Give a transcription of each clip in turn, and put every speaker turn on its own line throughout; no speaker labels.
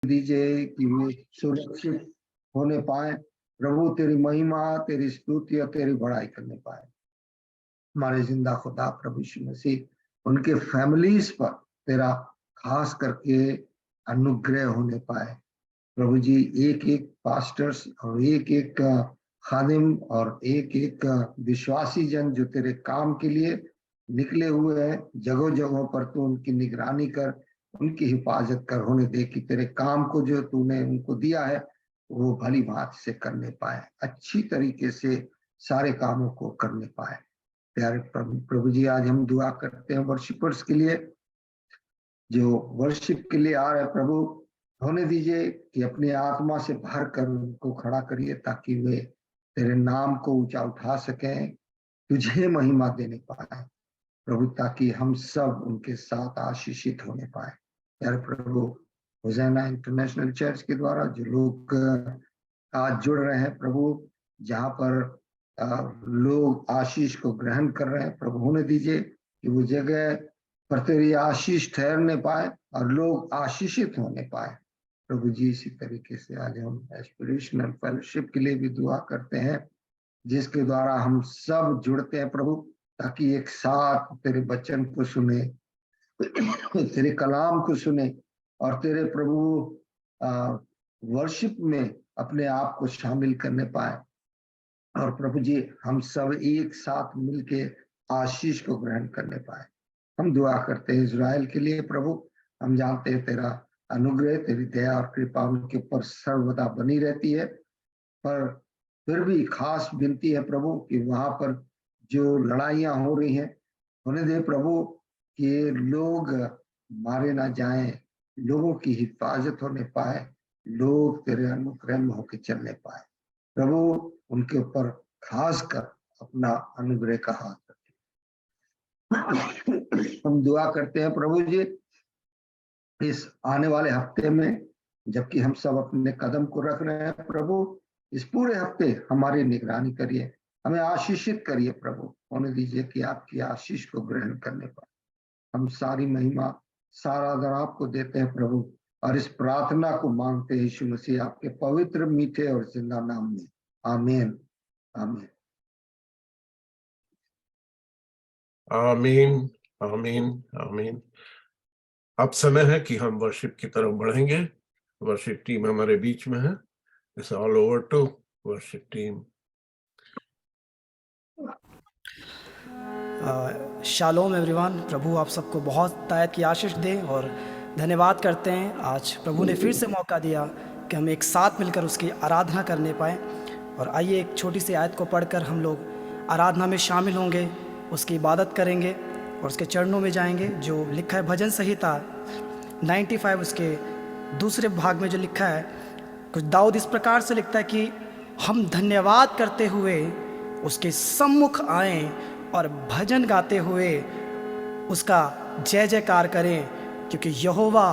दीजिए कि वे सुरक्षित होने पाए। प्रभु तेरी महिमा, तेरी स्तुति और तेरी बड़ाई करने पाए। हमारे जिंदा खुदा प्रभु यीशु मसीह उनके फैमिलीज पर तेरा खास करके अनुग्रह होने पाए। प्रभु जी, एक एक पास्टर्स और एक एक खादिम और एक एक विश्वासी जन जो तेरे काम के लिए निकले हुए हैं, जगह जगहों पर तू उनकी निगरानी कर, उनकी हिफाजत कर, होने दे कि तेरे काम को जो तूने उनको दिया है वो भली बात से करने पाए, अच्छी तरीके से सारे कामों को करने पाए। प्यारे प्रभु जी, आज हम दुआ करते हैं वर्शिपर्स के लिए जो वर्शिप के लिए आ रहे हैं। प्रभु होने दीजिए कि अपनी आत्मा से भर कर उनको खड़ा करिए ताकि वे तेरे नाम को ऊंचा उठा सकें, तुझे महिमा देने पाए प्रभु, ताकि हम सब उनके साथ आशीषित होने पाए। यार प्रभु, होज़ाना इंटरनेशनल चर्च के द्वारा जो लोग आज जुड़ रहे हैं प्रभु, जहाँ पर लोग आशीष को ग्रहण कर रहे हैं, प्रभु होने दीजिए कि वो जगह पर तेरी आशीष ठहरने पाए और लोग आशीषित होने पाए। प्रभु जी, इसी तरीके से आज हम एस्पिरेशनल फेलोशिप के लिए भी दुआ करते हैं, जिसके द्वारा हम सब जुड़ते हैं प्रभु, ताकि एक साथ तेरे वचन को सुने, तेरे कलाम को सुने और तेरे प्रभु वर्शिप में अपने आप को शामिल करने पाए। और प्रभु जी, हम सब एक साथ मिलके आशीष को ग्रहण करने पाए। हम दुआ करते हैं इज़राइल के लिए प्रभु। हम जानते हैं तेरा अनुग्रह, तेरी दया और कृपा उनके ऊपर सर्वदा बनी रहती है, पर फिर भी खास विनती है प्रभु कि वहां पर जो लड़ाइयां हो रही हैं, होने दे प्रभु कि लोग मारे ना जाएं, लोगों की हिफाजत होने पाए, लोग तेरे अनुग्रह में होकर चलने पाए। प्रभु उनके ऊपर खास कर अपना अनुग्रह का हाथ रखे। हम दुआ करते हैं प्रभु जी, इस आने वाले हफ्ते में जबकि हम सब अपने कदम को रख रहे हैं प्रभु, इस पूरे हफ्ते हमारी निगरानी करिए, हमें आशीषित करिए प्रभु। होने दीजिए कि आपकी आशीष को ग्रहण करने पर हम सारी महिमा, सारा आदर आपको देते हैं प्रभु, और इस प्रार्थना को मांगते हैं यीशु मसीह आपके पवित्र, मीठे और जिंदा नाम में। आमीन, आमीन,
आमीन, आमीन, आमीन। अब समय है कि हम वर्शिप की तरफ बढ़ेंगे। वर्शिप टीम हमारे बीच में है। It's all over to worship team.
Shalom everyone. प्रभु आप सबको बहुत तायत की आशीष दे और धन्यवाद करते हैं। आज प्रभु ने फिर से मौका दिया कि हम एक साथ मिलकर उसकी आराधना करने पाएँ। और आइए एक छोटी सी आयत को पढ़कर हम लोग आराधना में शामिल होंगे, उसकी इबादत करेंगे और उसके चरणों में जाएंगे। जो लिखा है भजन संहिता 95 उसके दूसरे भाग में जो लिखा है, कुछ दाऊद इस प्रकार से लिखता है कि हम धन्यवाद करते हुए उसके सम्मुख आएँ और भजन गाते हुए उसका जय जयकार करें, क्योंकि यहोवा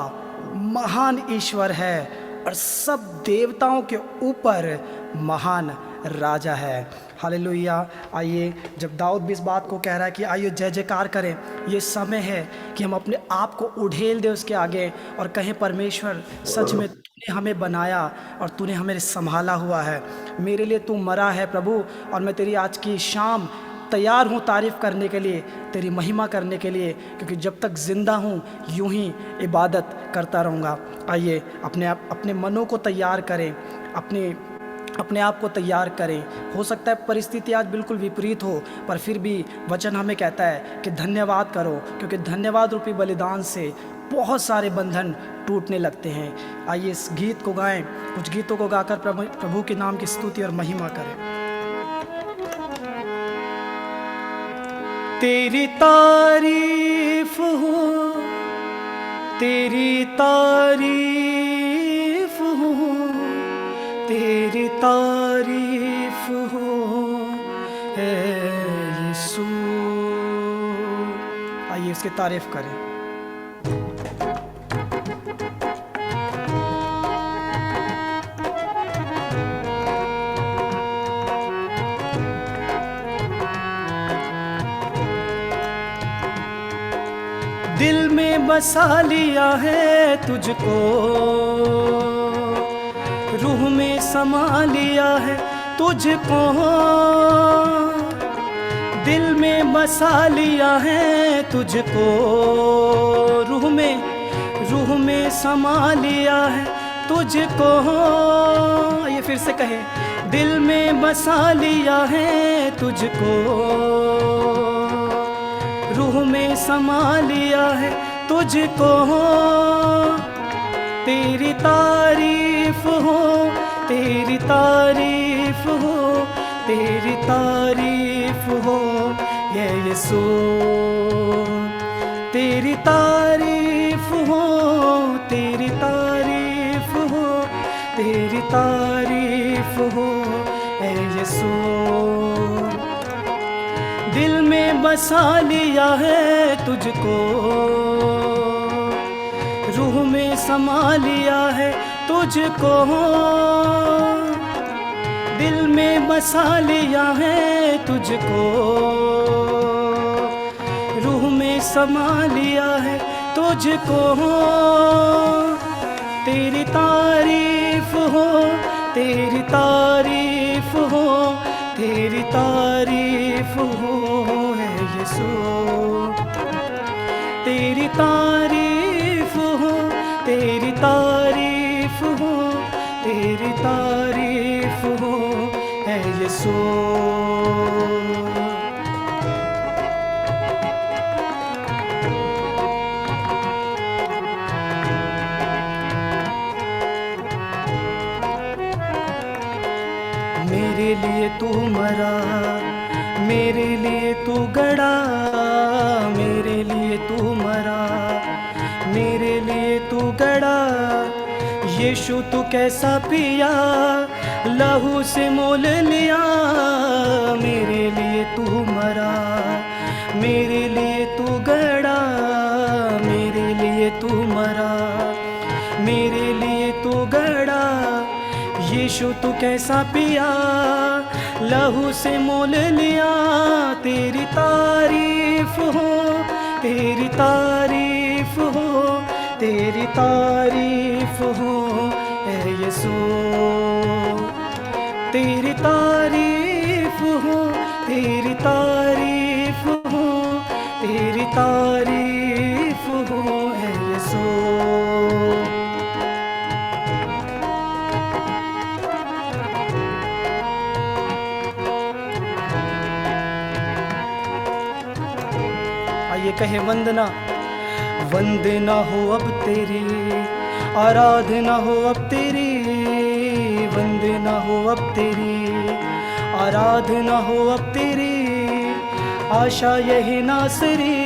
महान ईश्वर है और सब देवताओं के ऊपर महान राजा है। हालेलुया। आइए, जब दाऊद भी इस बात को कह रहा है कि आइए जय जयकार करें, ये समय है कि हम अपने आप को उड़ेल दें उसके आगे और कहें, परमेश्वर सच में तूने हमें बनाया और तूने हमें संभाला हुआ है, मेरे लिए तू मरा है प्रभु, और मैं तेरी आज की शाम तैयार हूँ तारीफ़ करने के लिए, तेरी महिमा करने के लिए, क्योंकि जब तक ज़िंदा हूँ यूं ही इबादत करता रहूँगा। आइए अपने मनों को तैयार करें, अपने आप को तैयार करें। हो सकता है परिस्थिति आज बिल्कुल विपरीत हो, पर फिर भी वचन हमें कहता है कि धन्यवाद करो, क्योंकि धन्यवाद रूपी बलिदान से बहुत सारे बंधन टूटने लगते हैं। आइए इस गीत को गाएं, कुछ गीतों को गाकर प्रभु के नाम की स्तुति और महिमा करें। तेरी तारीफ हो, तेरी तारीफ हो, तेरी तारीफ हो है यीशु। आइए इसकी तारीफ करें। दिल में बसा लिया है तुझको, रूह में समा लिया है तुझको, दिल में बसा लिया है तुझको, रूह में समा लिया है तुझको। ये फिर से कहे, दिल में बसा लिया है तुझको, रूह में समा लिया है तुझको। तेरी तारीफ हो, तेरी तारीफ हो, तेरी तारीफ हो ये यीशु, तेरी तारीफ हो, तेरी तारीफ हो, तेरी तारीफ हो ए यीशु। दिल में बसा लिया है तुझको, रूह में समा लिया है तुझको, दिल में बसा लिया है तुझको, रूह में समा लिया है तुझको। तेरी तारीफ हो, तेरी तारीफ हो, तेरी तारीफ हो है यीशु। तेरी तारीफ हो, तेरी तारीफ हो, तेरी तारीफ हो है यीशु। मेरे लिए तू मरा, मेरे लिए तू गड़ा, मेरे लिए तू मरा, मेरे लिए तू गड़ा। यीशु तू कैसा पिया, लहू से मोल लिया। मेरे लिए तू मरा, मेरे लिए तू गड़ा, मेरे लिए तू मरा, मेरे लिए तू गड़ा। यीशु तू कैसा पिया, लहू से मोल लिया। तेरी तारीफ हो, तेरी तारीफ हो, तेरी तारीफ हो ए यीशु। तेरी तारीफ हो, तेरी तारीफ हो, तेरी तारीफ हो ए यीशु। आइए कहे वंदना, वंदना हो अब तेरी, आराधना हो अब तेरी, वंदना हो अब तेरी, आराधना हो अब तेरी। आशा यही नासरी,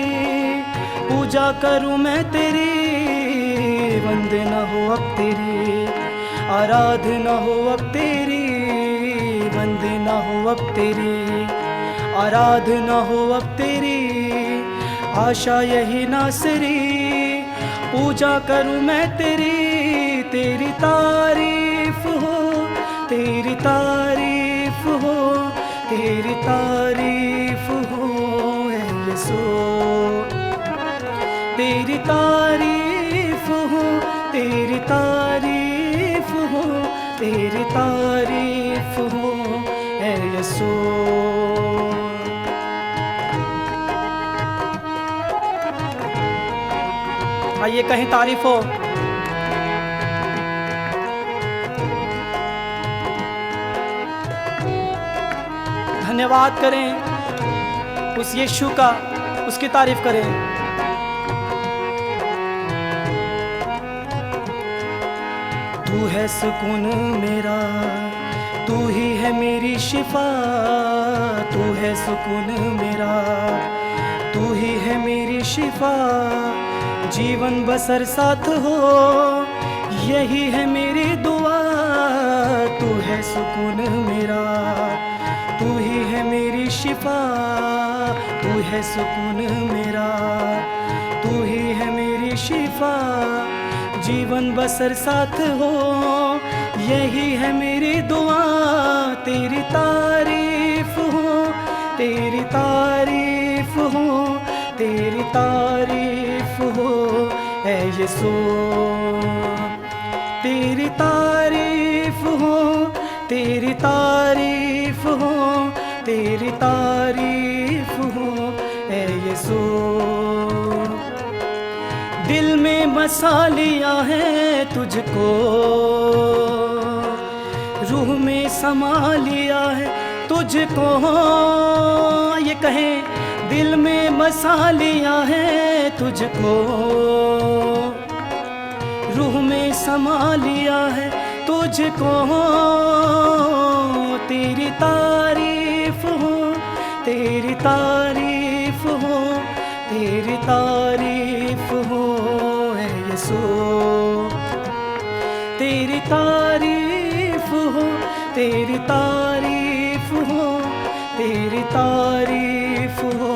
पूजा करूं मैं तेरी। वंदना हो अब तेरी, आराधना हो अब तेरी, वंदना हो अब तेरी, आराधना हो अब तेरी। आशा यही नासरी, पूजा करूं मैं तेरी। तेरी तारीफ हो, तेरी तारीफ हो, तेरी तारीफ हो ए यीशु। तेरी तारीफ हो, तेरी तारीफ हो, तेरी तारीफ हो ए यीशु। आइए कहीं तारीफ हो। धन्यवाद करें उस यीशु का, उसकी तारीफ करें। तू है सुकून मेरा, तू ही है मेरी शिफा। तू है सुकून मेरा, तू ही है मेरी शिफा। जीवन बसर साथ हो, यही है मेरी दुआ। तू है सुकून मेरा, तू ही है मेरी शिफा। तू है सुकून मेरा, तू ही है मेरी शिफा। जीवन बसर साथ हो, यही है मेरी दुआ। तेरी तारीफ हो, तेरी तारीफ हो, तेरी तारीफ हो ए यीशु। तेरी तारीफ हो, तेरी तारीफ हो, तेरी तारीफ हो ऐ यीशु। दिल में बसा लिया है तुझको, रूह में समा लिया है तुझको। ये कहें, दिल में बसा लिया है तुझको, रूह में समा लिया है तुझको। तेरी तारीफ हो, तेरी तारीफ हो, तेरी तारीफ हो ऐ यीशु। तेरी तारीफ हो, तेरी तारीफ हो, तेरी तारीफ हो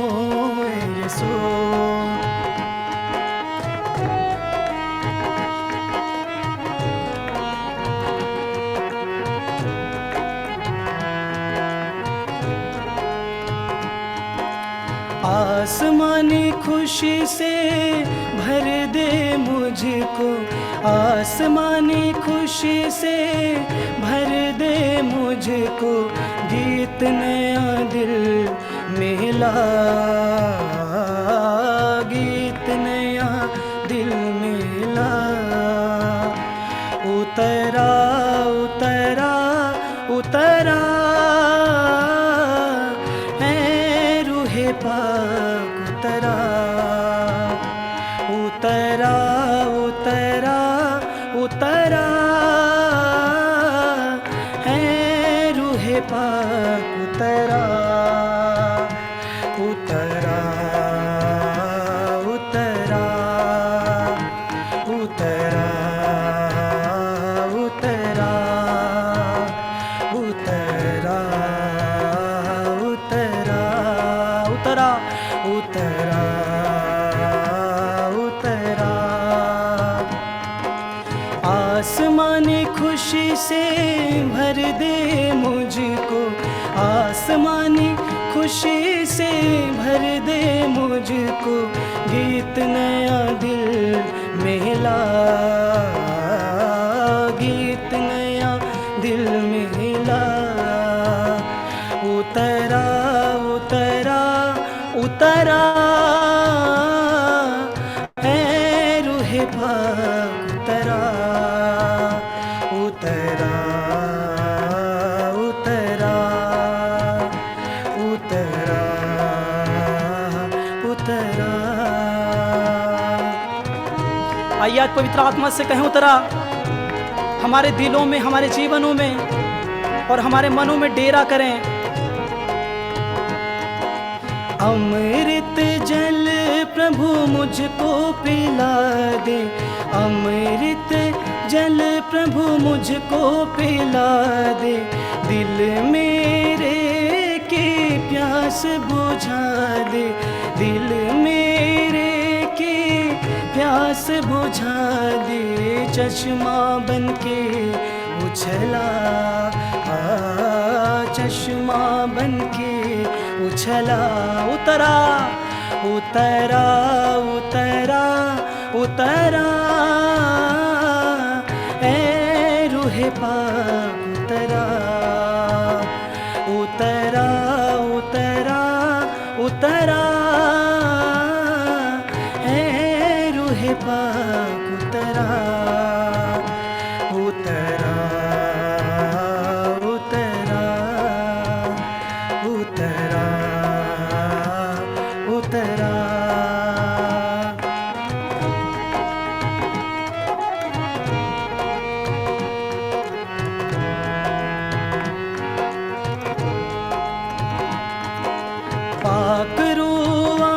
ऐ यीशु। आसमानी खुशी से भर दे मुझको, आसमानी खुशी से भर दे मुझको। गीत नया दिल में ला, गीत नया दिल में ला। उतरा उतरा उतरा पाक उतरा, उतरा उतरा उतरा है रूहे पाक उतरा। उतरा उतरा उतरा उतरा उतरा उतरा उतरा उतरा। आसमानी खुशी से भर दे मुझको, आसमानी खुशी से भर दे मुझको। गीत नया दिल में ला, गीत नया दिल में ला। उतरा उतरा उतरा है रूहे पाक उतरा। उतरा उतरा उतरा उतरा। आइए आज पवित्र आत्मा से कहें, उतरा हमारे दिलों में, हमारे जीवनों में और हमारे मनों में डेरा करें। अमृत जल प्रभु मुझको पिला दे, अमृत जल प्रभु मुझको पिला दे। दिल मेरे की प्यास बुझा दे, दिल मेरे की प्यास बुझा दे। चश्मा बनके उछला, चश्मा बनके उछला। उतरा उतरा उतरा उतरा ऐ रूहे पाक उतरा। उतरा उतरा उतरा ऐ रूहे पाक उतरा। उतरा उतरा उतरा उतरा। पाक रुआ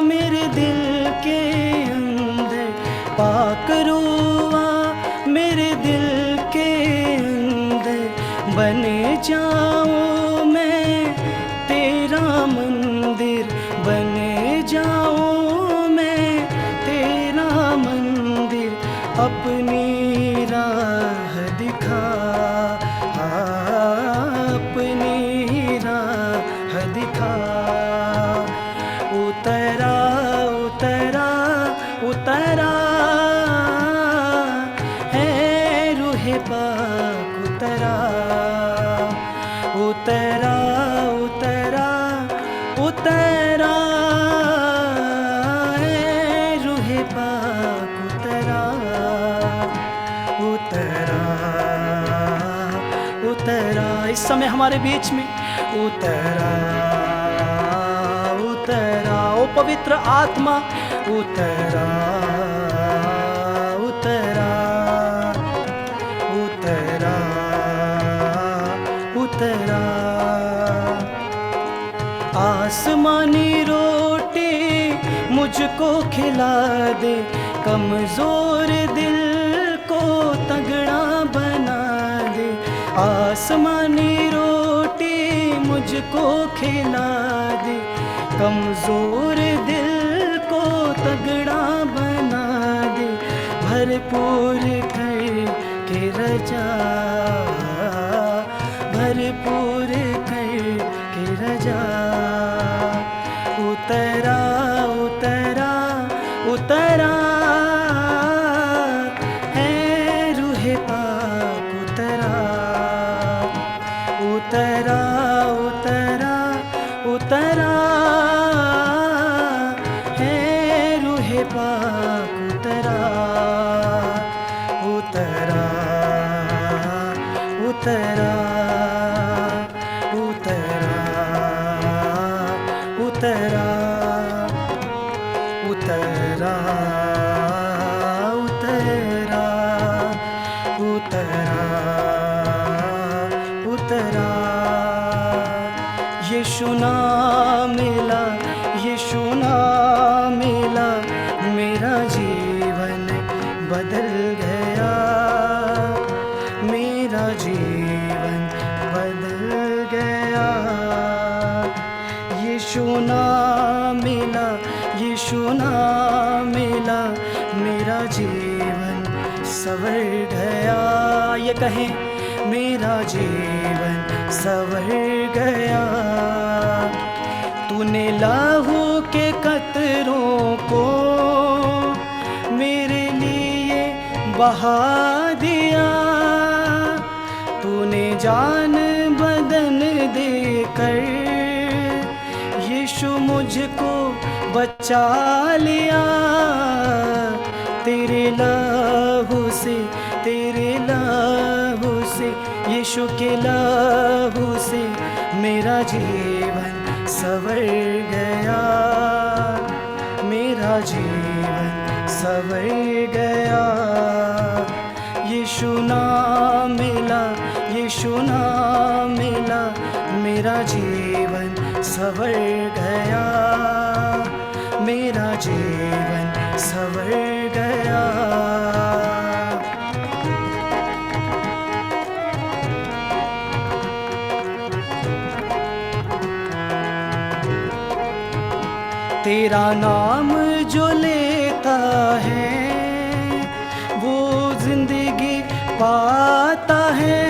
मेरे दिल के अंदर, पाक रुआ मेरे दिल के अंदर। बन जाऊं मैं तेरा मंदिर, बन जाऊं मैं तेरा मंदिर। अपनी राह दिखा, अपनी राह दिखा। उतरा उतरा उतरा है पाक उतरा, उतरा उतरा उतरा, ए रूहे पाक उतरा, उतरा उतरा इस समय हमारे बीच में उतरा, उतरा ओ पवित्र आत्मा उतरा, उतरा उतरा उतरा। आसमानी रोटी मुझको खिला दे, कमजोर दिल को तगड़ा बना दे। आसमानी रोटी मुझको खिला दे, कमजोर दिल को तगड़ा बना दे। भरपूर कर के रजा, भरपूर कर के रजा। उतरा उतरा उतरा है रूहे पाक उतरा, उतरा उतरा उतरा है रूहे पाक उतरा, उतरा उतरा उतरा उतरा उतरा उतरा उतरा उतरा। यीशु नाम मिला, यीशु नाम मिला, मेरा जीवन बदल गया, मेरा जीवन बदल गया। यीशु नाम मिला, यीशु नाम मिला, मेरा जीवन संवर गया। ये कहें मेरा जीवन संवर गया। तूने लहू के कतरों को मेरे लिए बहा दिया, तूने जान बदन देकर यीशु मुझको बचा लिया। तेरे लहू से, तेरे लहू से, यीशु के लहू से मेरा जीवन संवर गया, मेरा जीवन संवर गया। यीशु नाम मिला, यीशु नाम मिला, मेरा जीवन संवर गया, मेरा जीवन संवर गया। तेरा नाम जो लेता है वो जिंदगी पाता है।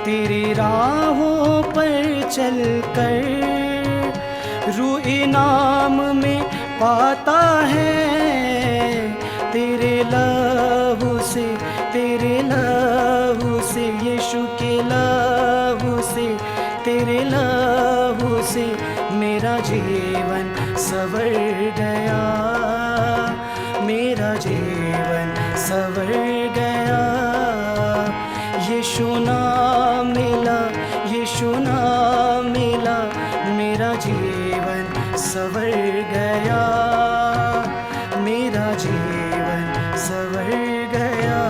तेरी राहों पर चलकर रूह इनाम में पाता है। तेरे लहू से, तेरे लहू से, यीशु के लहू से, तेरे लहू से मेरा जीवन संवर गया, मेरा जीवन संवर गया। यीशु नाम मिला, यीशु नाम मिला, मेरा जीवन संवर गया, मेरा जीवन संवर गया।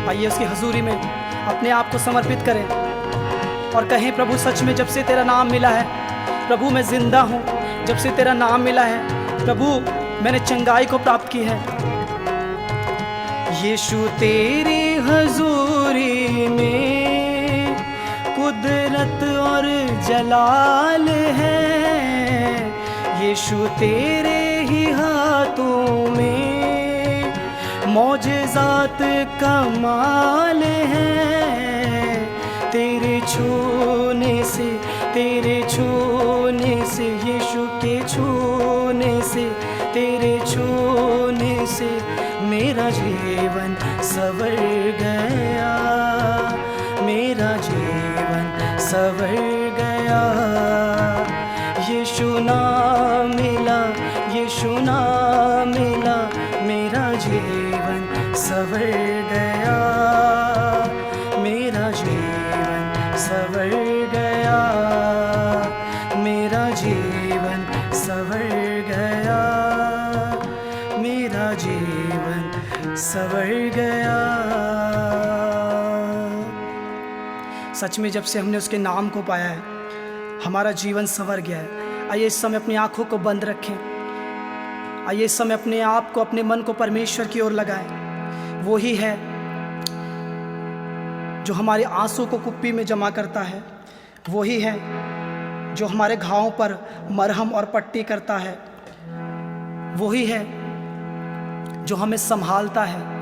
आइए उसकी हजूरी में अपने आप को समर्पित करें और कहें, प्रभु सच में जब से तेरा नाम मिला है, प्रभु मैं जिंदा हूँ। जब से तेरा नाम मिला है प्रभु, मैंने चंगाई को प्राप्त की है। यीशु तेरी हजूरी में कुदरत और जलाल है। यीशु तेरे ही हाथों में मौजज़ात कमाल है। तेरे छूने से, तेरे छूने से, यीशु के छूने से, तेरे छूने से मेरा जीवन संवर गया, मेरा जीवन संवर गया। यीशु नाम मिला, यीशु नाम मिला, मेरा जीवन संवर गया, मेरा जीवन संवर गया, मेरा जीवन संवर गया, मेरा जीवन संवर गया। सच में जब से हमने उसके नाम को पाया है, हमारा जीवन संवर गया है। आइए इस समय अपनी आंखों को बंद रखें, आइए इस समय अपने आप को, अपने मन को परमेश्वर की ओर लगाएं। वो ही है जो हमारे आंसू को कुप्पी में जमा करता है, वो ही है जो हमारे घावों पर मरहम और पट्टी करता है, वो ही है जो हमें संभालता है।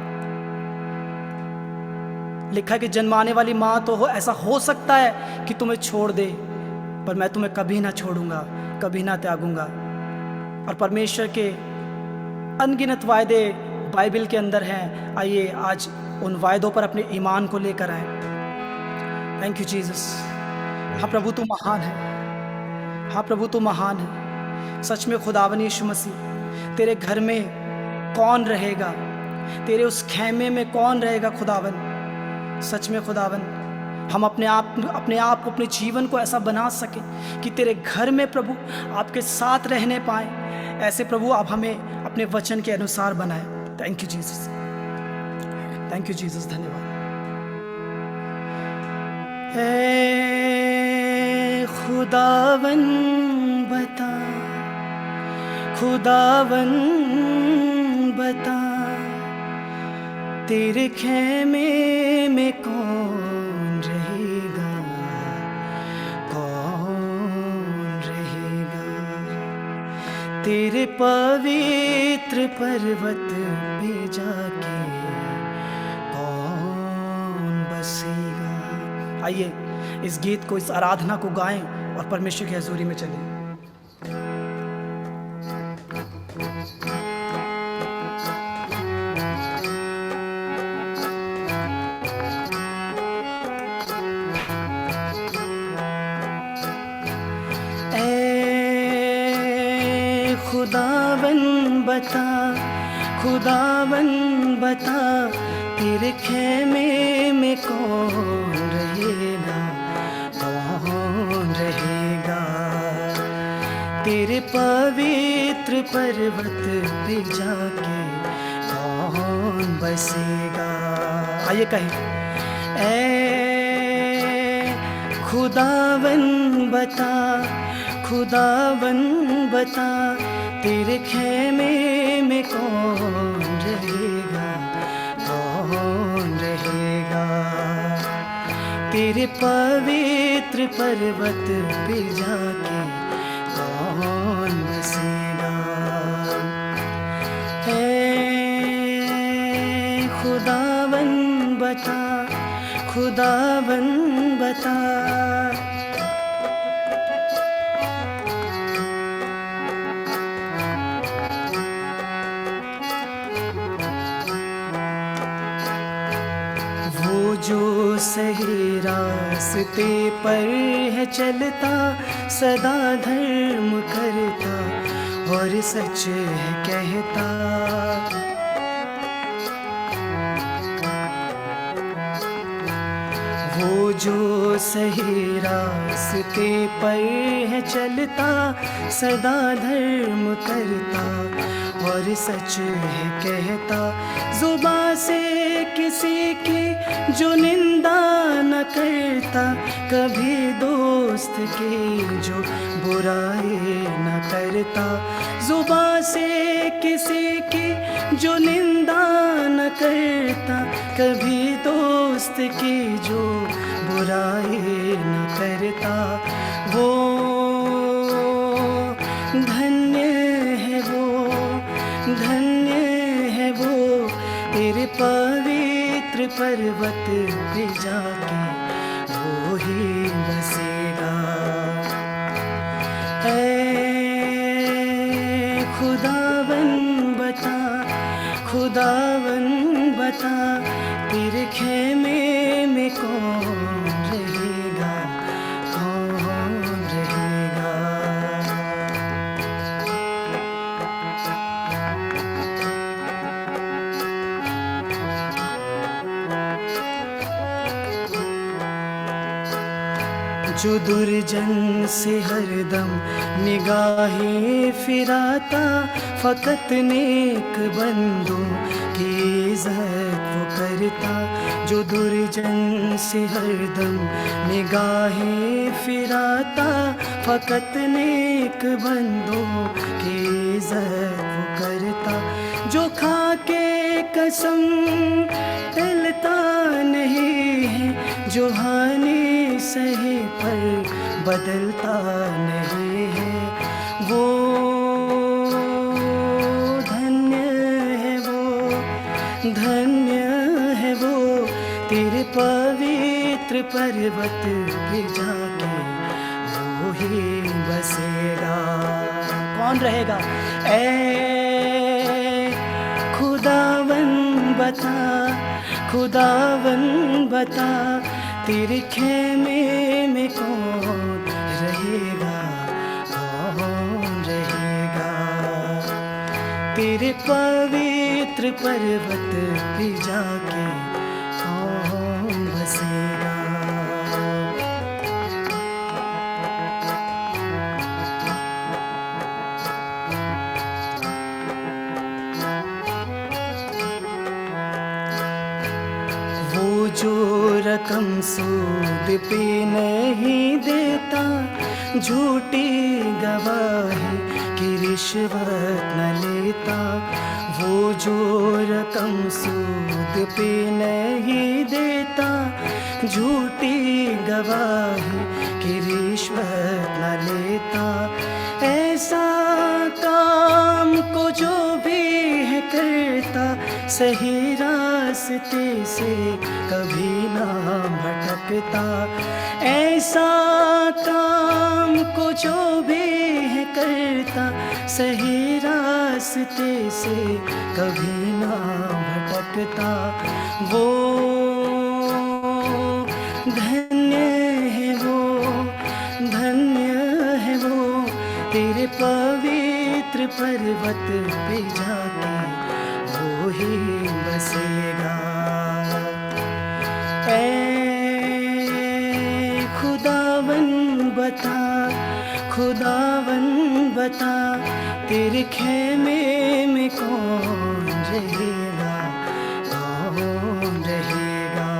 लिखा कि जन्माने वाली माँ तो हो, ऐसा हो सकता है कि तुम्हें छोड़ दे, पर मैं तुम्हें कभी ना छोड़ूंगा, कभी ना त्यागूंगा। और परमेश्वर के अनगिनत वायदे बाइबल के अंदर हैं। आइए आज उन वायदों पर अपने ईमान को लेकर आए। Thank you Jesus. हाँ प्रभु तू महान है, हाँ प्रभु तू महान है। सच में खुदावन यीशु मसीह, तेरे घर में कौन रहेगा, तेरे उस खेमे में कौन रहेगा खुदावन। सच में खुदावन, हम अपने आप को, अपने जीवन को ऐसा बना सकें कि तेरे घर में प्रभु आपके साथ रहने पाए। ऐसे प्रभु आप हमें अपने वचन के अनुसार बनाए। Thank you Jesus, thank you Jesus, धन्यवाद। ऐ खुदावन बता, खुदावन बता, तेरे खेमे में कौन रहेगा, कौन रहेगा। तेरे पवित्र पर्वत पे जाके कौन बसेगा। आइए इस गीत को, इस आराधना को गाएं और परमेश्वर की हजूरी में चलें। खुदावन बता, खुदावन बता, तेरे खेमे में कौन रहेगा, कौन रहेगा। तेरे पवित्र पर्वत पे जाके कौन बसेगा। आइए कहें, ऐ खुदावन बता, खुदावन बता, तेरे खेमे में कौन रहेगा, कौन रहेगा। तेरे पवित्र पर्वत पे जाके कौन बसेगा। है खुदावन बता, खुदावन बता। जो सही रास्ते पर है चलता, सदा धर्म करता और सच है कहता। वो जो सही रास्ते पर है चलता, सदा धर्म करता और सच है कहता। जुबां से किसी की जो निंदा न करता, कभी दोस्त की जो बुराई न करता। जुबां से किसी की जो निंदा न करता, कभी दोस्त की जो बुराई न करता। वो धन्य है, वो धन्य है वो, तेरे पवित्र पर्वत पे जाके वो ही बसेगा। ऐ खुदावन बता, खुदावन बता, तेरे खेमे में कौन रहेगा, कौन रहेगा। जो दुर्जन से हरदम निगाहें फिराता, फकत नेक बंदों की इज़्ज़त वो करता। जो दुर्जन से हरदम निगाहें फिराता, फकत नेक बंदों की इज़्ज़त वो करता। जो खा के कसम टलता नहीं है, जो हानि सहे पर बदलता नहीं है, वो धन्य है, वो धन्य है, वो तेरे पवित्र पर्वत पे जाके वो ही बसेगा। कौन रहेगा? ऐ खुदावन बता, खुदावन बता, तेरे खेमे में कौन रहेगा, कौन रहेगा। तेरे पवित्र पर्वत पे जाके कौन बसेगा। वो जो रकम सूद पे नहीं देता, झूठी गवाही की रिश्वत न लेता। वो जो रकम सूद पे नहीं देता, झूठी गवाही की रिश्वत न लेता। ऐसा काम को जो भी है करता, सही रास्ते से कभी ना भटकता। ऐसा काम को जो भी है करता, सही रास्ते से कभी ना भटकता। वो धन्य है, वो धन्य है, वो तेरे पवित्र पर्वत पे जाके वो ही बसेगा। ऐ खुदावन बता, खुदावन बता, तेरे खेमे में कौन रहेगा, कौन रहेगा।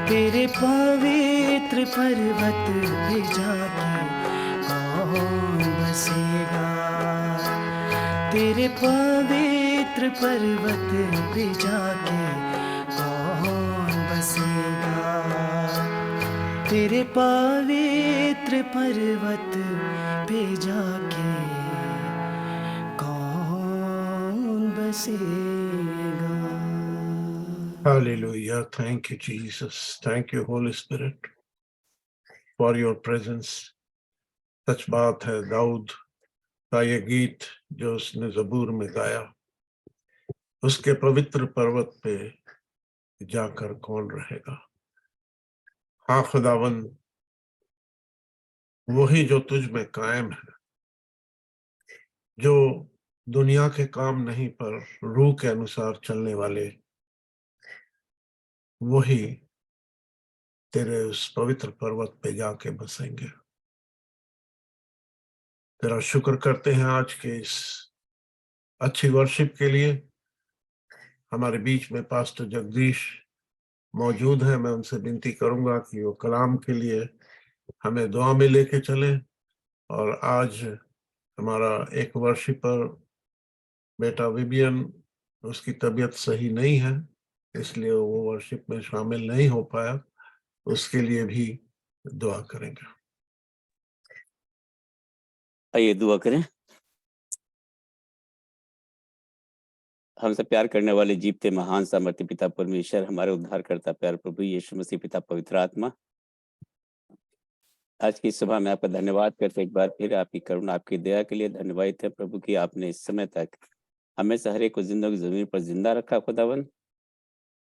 तेरे पवित्र पर्वत पे जाके कौन बसेगा। तेरे पवित्र पर्वत पे जाके कौन बसेगा। तेरे पवित्र पर्वत पे जाके कौन बसेगा।
Hallelujah. Thank you, Jesus. Thank you, Holy Spirit, for your presence. सच बात है, दाऊद का ये गीत जो उसने ज़बूर में गाया, उसके पवित्र पर्वत पे जाकर कौन रहेगा। हाँ खुदावन, वही जो तुझ में कायम है, जो दुनिया के काम नहीं पर रूह के अनुसार चलने वाले, वही तेरे उस पवित्र पर्वत पे जाके बसेंगे। तेरा शुक्र करते हैं आज के इस अच्छी वर्शिप के लिए। हमारे बीच में पास्टर जगदीश मौजूद हैं। मैं उनसे विनती करूंगा कि वो कलाम के लिए हमें दुआ में लेके चलें। और आज हमारा एक वर्शिपर बेटा विबियन, उसकी तबीयत सही नहीं है, इसलिए वो वर्शिप में शामिल नहीं हो पाया। उसके लिए भी दुआ करेंगे।
आइए दुआ करें। हमसे प्यार करने वाले जीवते महान सामर्थ्य पिता परमेश्वर, हमारे उद्धारकर्ता प्यार प्रभु यीशु मसीह, पिता पवित्र आत्मा, आज की सुबह में आपका धन्यवाद करते एक बार फिर आपकी करुणा आपकी दया के लिए धन्यवाद है प्रभु कि आपने इस समय तक हमेशा हर एक को जिंदगी जमीन पर जिंदा रखा खुदावन।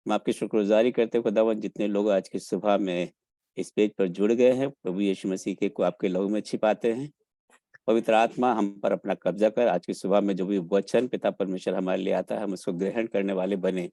हम आपकी शुक्रगुजारी करते हैं खुदावन, जितने लोग आज की सुबह में इस पेज पर जुड़ गए हैं प्रभु यीशु मसीह के को आपके लहू में छिपाते हैं। पवित्र आत्मा हम पर अपना कब्जा कर आज की सुबह में जो भी वचन पिता परमेश्वर हमारे लिए आता है हम उसको ग्रहण करने वाले बने।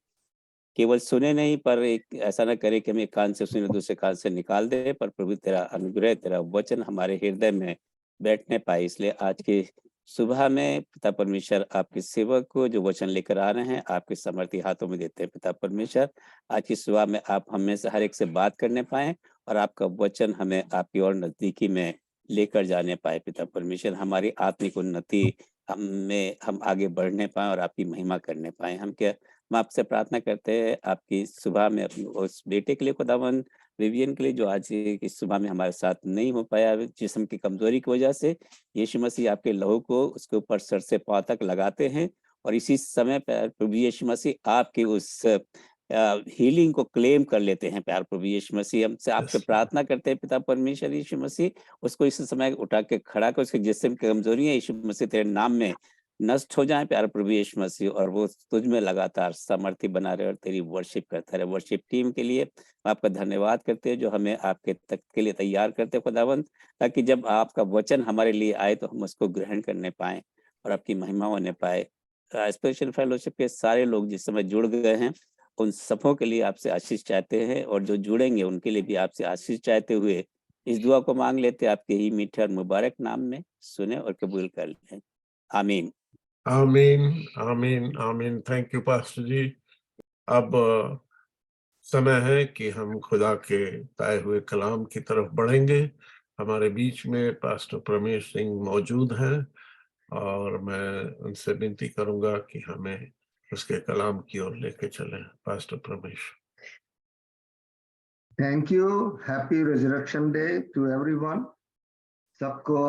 केवल सुने नहीं पर एक ऐसा ना करे कि हम एक कान से सुने दूसरे कान से निकाल दे, पर प्रभु तेरा अनुग्रह तेरा वचन हमारे हृदय में बैठने पाए। इसलिए आज की सुबह में पिता परमेश्वर आपके सेवक को जो वचन लेकर आ रहे हैं आपके समर्थी हाथों में देते हैं। पिता परमेश्वर आज की सुबह में आप हमें से हर एक से बात करने पाए और आपका वचन हमें आपकी और नजदीकी में लेकर जाने पाए। पिता परमेश्वर हमारी आत्मिक उन्नति हम आगे बढ़ने पाए और आपकी महिमा करने पाए। हम आपसे प्रार्थना करते हैं आपकी सुबह में अपने उस बेटे के लिए खुदावन विवियन के लिए जो आज की सुबह में हमारे साथ नहीं हो पाया जिस्म की कमजोरी की वजह से। यीशु मसीह आपके लहू को उसके ऊपर सर से पांव तक लगाते हैं और इसी समय पर प्रभु यीशु मसीह आपके उस हीलिंग को क्लेम कर लेते हैं। प्यार प्रभु यीशु मसीह हमसे आपसे प्रार्थना करते हैं पिता परमेश्वर यीशु मसीह उसको इस समय उठा के खड़ा कर उसके जिस्म की कमजोरी है यीशु मसीह तेरे नाम में नष्ट हो जाए प्यार प्रभु यीशु मसीह, और वो तुझ में लगातार सामर्थ्य बना रहे और तेरी वर्शिप करता रहे। वर्शिप टीम के लिए आपका धन्यवाद करते हैं जो हमें आपके तक के लिए तैयार करते हैं खुदावंद, ताकि जब आपका वचन हमारे लिए आए तो हम उसको ग्रहण करने पाए और आपकी महिमा होने पाए। स्पेशल फेलोशिप के सारे लोग जिस समय जुड़ गए हैं उन सबों के लिए आपसे आशीष चाहते हैं और जो जुड़ेंगे उनके लिए भी आपसे आशीष चाहते हुए इस दुआ को मांग लेते आपके ही मीठे और मुबारक नाम में सुने और कबूल कर लें। आमीन।
आमीन आमीन आमीन। थैंक यू पास्टर जी। अब समय है कि हम खुदा के ताए हुए कलाम की तरफ बढ़ेंगे। हमारे बीच में पास्टर प्रमेश सिंह मौजूद हैं और मैं उनसे विनती करूंगा कि हमें उसके कलाम की ओर लेके चलें। Pastor Pramesh.
Thank you. Happy resurrection day to everyone. सबको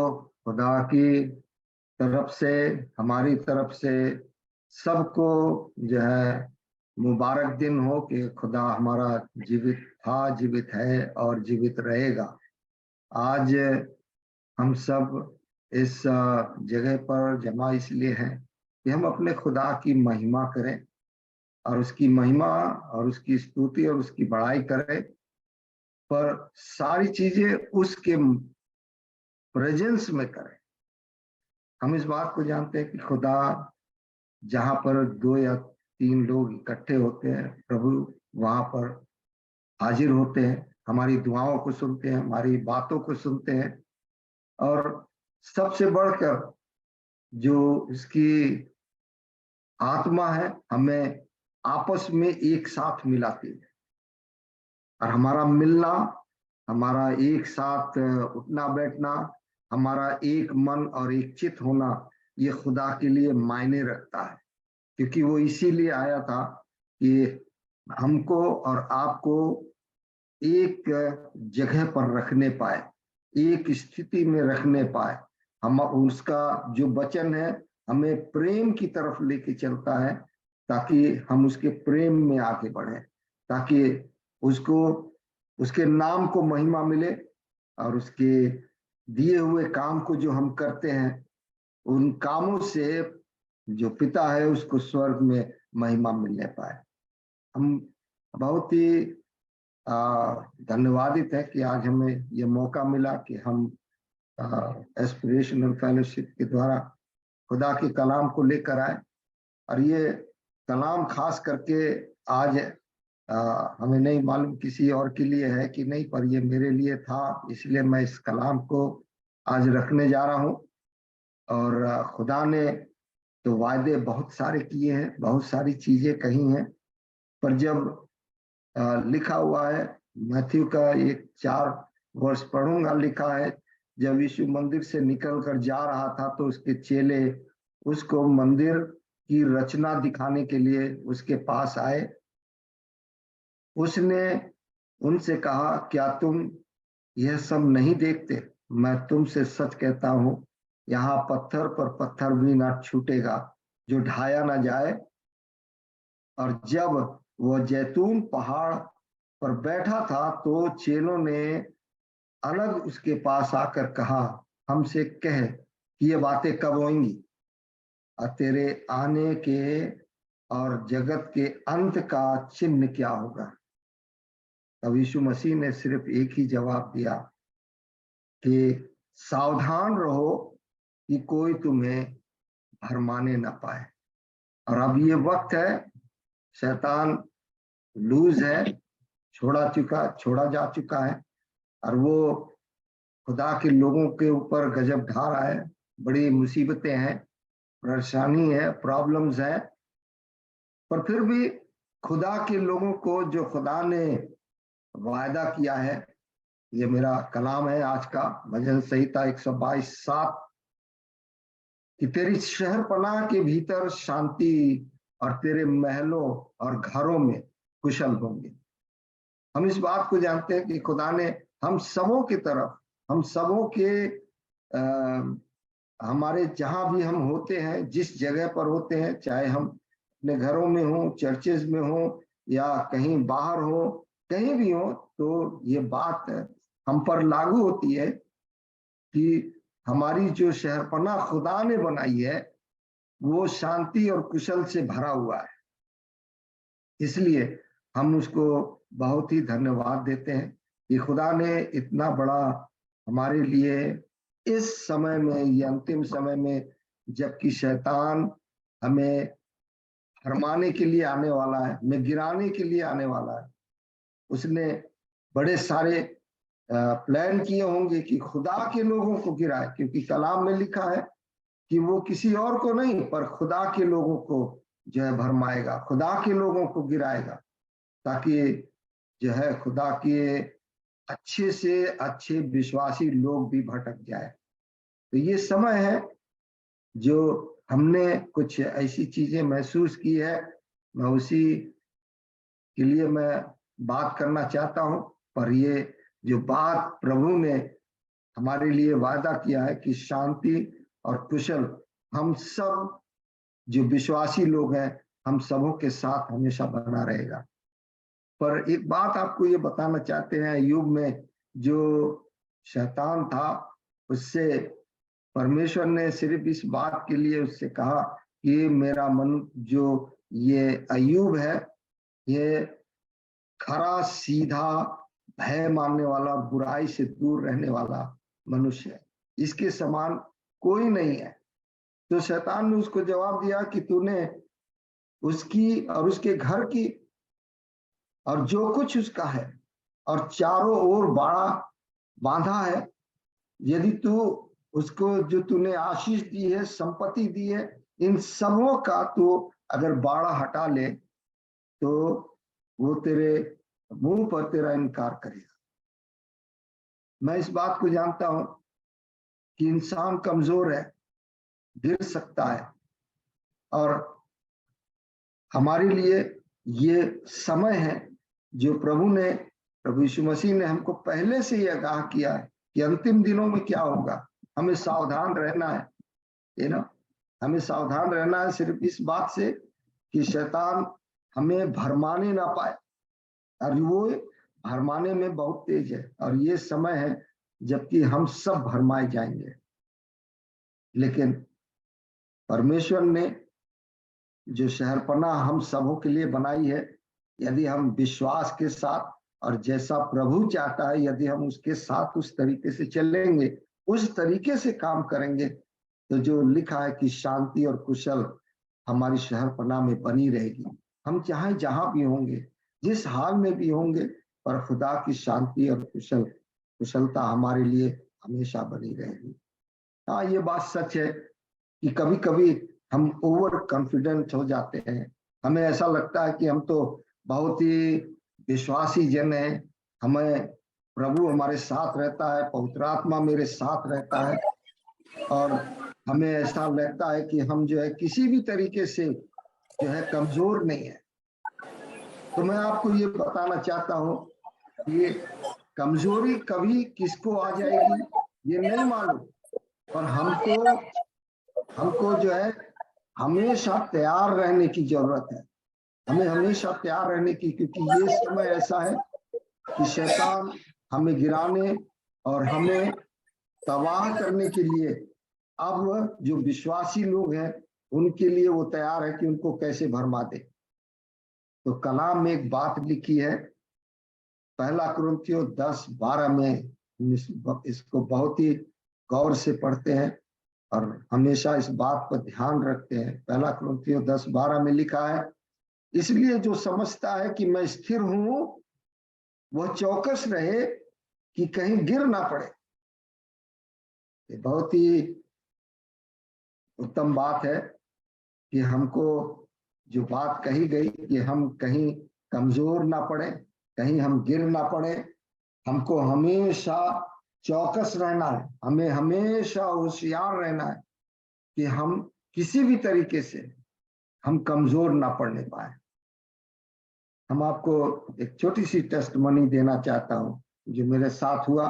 खुदा की तरफ से हमारी तरफ से सबको जो है मुबारक दिन हो कि खुदा हमारा जीवित था, जीवित है और जीवित रहेगा। आज हम सब इस जगह पर जमा इसलिए हैं कि हम अपने खुदा की महिमा करें और उसकी महिमा और उसकी स्तुति और उसकी बड़ाई करें, पर सारी चीजें उसके प्रेजेंस में करें। हम इस बात को जानते हैं कि खुदा जहां पर 2 या 3 लोग इकट्ठे होते हैं प्रभु वहां पर हाजिर होते हैं, हमारी दुआओं को सुनते हैं, हमारी बातों को सुनते हैं और सबसे बढ़कर जो इसकी आत्मा है हमें आपस में एक साथ मिलाती है। और हमारा मिलना, हमारा एक साथ उठना बैठना, हमारा एक मन और एक चित होना, ये खुदा के लिए मायने रखता है, क्योंकि वो इसीलिए आया था कि हमको और आपको एक जगह पर रखने पाए, एक स्थिति में रखने पाए। हम उसका जो वचन है हमें प्रेम की तरफ लेके चलता है ताकि हम उसके प्रेम में आगे बढ़े, ताकि उसको उसके नाम को महिमा मिले और उसके दिए हुए काम को जो हम करते हैं उन कामों से जो पिता है उसको स्वर्ग में महिमा मिलने पाए। हम बहुत ही धन्यवादित है कि आज हमें ये मौका मिला कि हम एस्पिरेशनल फेलोशिप के द्वारा खुदा के कलाम को लेकर आए। और ये कलाम खास करके आज हमें नहीं मालूम किसी और के लिए है कि नहीं, पर ये मेरे लिए था, इसलिए मैं इस कलाम को आज रखने जा रहा हूँ। और खुदा ने तो वायदे बहुत सारे किए हैं, बहुत सारी चीजें कही हैं, पर जब लिखा हुआ है मैथ्यू का 4 वर्ष पढ़ूंगा, लिखा है जब यीशु मंदिर से निकलकर जा रहा था तो उसके चेले उसको मंदिर की रचना दिखाने के लिए उसके पास आए। उसने उनसे कहा, क्या तुम यह सब नहीं देखते? मैं तुमसे सच कहता हूं, यहाँ पत्थर पर पत्थर भी ना छूटेगा जो ढाया ना जाए। और जब वह जैतून पहाड़ पर बैठा था तो चेलों ने अलग उसके पास आकर कहा, हमसे कह कि ये बातें कब होंगी और तेरे आने के और जगत के अंत का चिन्ह क्या होगा। तब यीशु मसीह ने सिर्फ एक ही जवाब दिया कि सावधान रहो कि कोई तुम्हें भरमाने ना पाए। और अब ये वक्त है, शैतान लूज है, छोड़ा जा चुका है और वो खुदा के लोगों के ऊपर गजब ढा रहा है। बड़ी मुसीबतें हैं, परेशानी है, प्रॉब्लम्स है, पर फिर भी खुदा के लोगों को जो खुदा ने वायदा किया है, ये मेरा कलाम है आज का, भजन संहिता 122:7, कि तेरी शहर पनाह के भीतर शांति और तेरे महलों और घरों में कुशल होंगे। हम इस बात को जानते हैं कि खुदा ने हम सबों की तरफ, हम सबों के हमारे जहां भी हम होते हैं, जिस जगह पर होते हैं, चाहे हम अपने घरों में हो, चर्चेज में हो या कहीं बाहर हो, कहीं भी हो, तो ये बात हम पर लागू होती है कि हमारी जो शहरपनाह खुदा ने बनाई है वो शांति और कुशल से भरा हुआ है। इसलिए हम उसको बहुत ही धन्यवाद देते हैं कि खुदा ने इतना बड़ा हमारे लिए इस समय में, ये अंतिम समय में, जबकि शैतान हमें हरमाने के लिए आने वाला है, हमें गिराने के लिए आने वाला है, उसने बड़े सारे प्लान किए होंगे कि खुदा के लोगों को गिराए, क्योंकि कलाम में लिखा है कि वो किसी और को नहीं पर खुदा के लोगों को जो है भरमाएगा, खुदा के लोगों को गिराएगा, ताकि जो है खुदा के अच्छे से अच्छे विश्वासी लोग भी भटक जाए। तो ये समय है जो हमने कुछ ऐसी चीजें महसूस की है, मैं उसी के लिए मैं बात करना चाहता हूं। पर ये जो बात प्रभु ने हमारे लिए वादा किया है कि शांति और कुशल हम सब जो विश्वासी लोग हैं, हम सबों के साथ हमेशा बना रहेगा। पर एक बात आपको ये बताना चाहते हैं, युग में जो शैतान था उससे परमेश्वर ने सिर्फ इस बात के लिए उससे कहा कि मेरा मन जो ये अय्यूब है, ये खरा सीधा भय मानने वाला, बुराई से दूर रहने वाला मनुष्य है, इसके समान कोई नहीं है। तो शैतान ने उसको जवाब दिया कि तूने उसकी और उसके घर की और जो कुछ उसका है और चारों ओर बाड़ा बांधा है, यदि तू उसको जो तूने आशीष दी है, संपत्ति दी है, इन सबों का तू अगर बाड़ा हटा ले तो वो तेरे मुंह पर तेरा इनकार करेगा। मैं इस बात को जानता हूं कि इंसान कमजोर है, गिर सकता है, और हमारे लिए ये समय है जो प्रभु यीशु मसीह ने हमको पहले से ही आगाह किया है कि अंतिम दिनों में क्या होगा। हमें सावधान रहना है, हमें सावधान रहना है सिर्फ इस बात से कि शैतान हमें भरमाने ना पाए, और वो भरमाने में बहुत तेज है, और ये समय है जबकि हम सब भरमाए जाएंगे। लेकिन परमेश्वर ने जो शहरपनाह हम सबों के लिए बनाई है, यदि हम विश्वास के साथ और जैसा प्रभु चाहता है, यदि हम उसके साथ उस तरीके से चलेंगे, उस तरीके से काम करेंगे, तो जो लिखा है कि शांति और कुशल हमारी शहरपनाह में बनी रहेगी। हम चाहे जहां भी होंगे, जिस हाल में भी होंगे, पर खुदा की शांति और कुशलता हमारे लिए हमेशा बनी रहेगी। हाँ, ये बात सच है कि कभी कभी हम ओवर कॉन्फिडेंट हो जाते हैं, हमें ऐसा लगता है कि हम तो बहुत ही विश्वासी जन हैं, हमें प्रभु हमारे साथ रहता है, पवित्र आत्मा मेरे साथ रहता है, और हमें ऐसा लगता है कि हम जो है किसी भी तरीके से जो है कमजोर नहीं है। तो मैं आपको ये बताना चाहता हूँ कि कमजोरी कभी किसको आ जाएगी ये नहीं मालूम, पर हमको जो है हमेशा तैयार रहने की जरूरत है, हमें हमेशा तैयार रहने की, क्योंकि ये समय ऐसा है कि शैतान हमें गिराने और हमें तबाह करने के लिए अब जो विश्वासी लोग हैं उनके लिए वो तैयार है कि उनको कैसे भरमा दे। तो कलाम में एक बात लिखी है, पहला कुरिन्थियों 10:12 में, इसको बहुत ही गौर से पढ़ते हैं और हमेशा इस बात पर ध्यान रखते हैं। पहला कुरिन्थियों 10:12 में लिखा है, इसलिए जो समझता है कि मैं स्थिर हूं वह चौकस रहे कि कहीं गिर ना पड़े। ये बहुत ही उत्तम बात है कि हमको जो बात कही गई कि हम कहीं कमजोर ना पड़े, कहीं हम गिर ना पड़े। हमको हमेशा चौकस रहना है, हमें हमेशा होशियार रहना है कि हम किसी भी तरीके से हम कमजोर ना पड़ने पाए। हम आपको एक छोटी सी टेस्टमनी देना चाहता हूं जो मेरे साथ हुआ।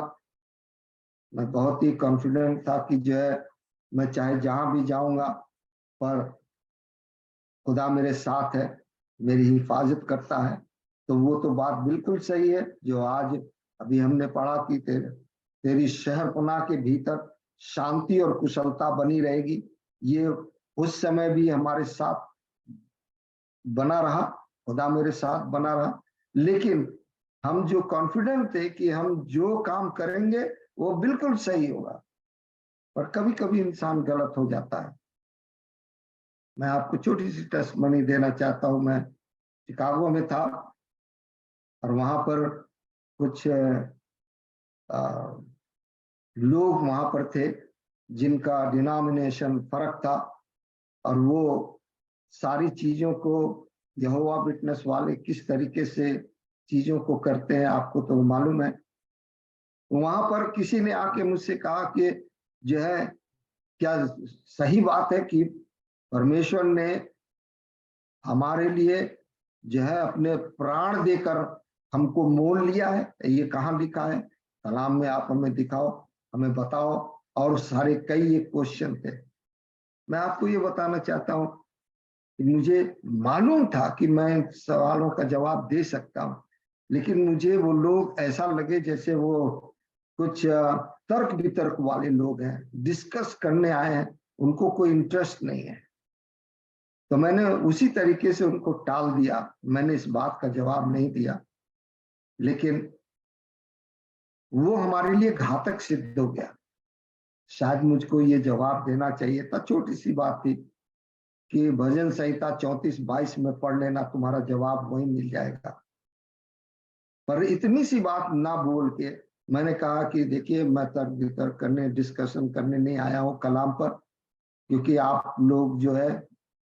मैं बहुत ही कॉन्फिडेंट था कि जो है मैं चाहे जहां भी जाऊंगा पर खुदा मेरे साथ है, मेरी हिफाजत करता है। तो वो तो बात बिल्कुल सही है जो आज अभी हमने पढ़ा कि तेरी शहरपनाह के भीतर शांति और कुशलता बनी रहेगी। ये उस समय भी हमारे साथ बना रहा, खुदा मेरे साथ बना रहा। लेकिन हम जो कॉन्फिडेंट थे कि हम जो काम करेंगे वो बिल्कुल सही होगा, पर कभी कभी इंसान गलत हो जाता है। मैं आपको छोटी सी टेस्टमनी देना चाहता हूं। मैं शिकागो में था और वहां पर कुछ लोग वहां पर थे जिनका डिनोमिनेशन फर्क था और वो सारी चीजों को, यहोवा विटनेस वाले किस तरीके से चीजों को करते हैं आपको तो मालूम है। वहां पर किसी ने आके मुझसे कहा कि जो है क्या सही बात है कि परमेश्वर ने हमारे लिए जो है अपने प्राण देकर हमको मोल लिया है? ये कहाँ लिखा है कलाम में? आप हमें दिखाओ, हमें बताओ। और सारे कई ये क्वेश्चन थे। मैं आपको ये बताना चाहता हूँ कि मुझे मालूम था कि मैं सवालों का जवाब दे सकता हूँ, लेकिन मुझे वो लोग ऐसा लगे जैसे वो कुछ तर्क वितर्क वाले लोग हैं, डिस्कस करने आए हैं, उनको कोई इंटरेस्ट नहीं है। तो मैंने उसी तरीके से उनको टाल दिया, मैंने इस बात का जवाब नहीं दिया। लेकिन वो हमारे लिए घातक सिद्ध हो गया। शायद मुझको ये जवाब देना चाहिए था, छोटी सी बात थी कि भजन संहिता 34:22 में पढ़ लेना, तुम्हारा जवाब वहीं मिल जाएगा। पर इतनी सी बात ना बोल के मैंने कहा कि देखिए मैं तर्क वितर्क करने, डिस्कशन करने नहीं आया हूँ कलाम पर, क्योंकि आप लोग जो है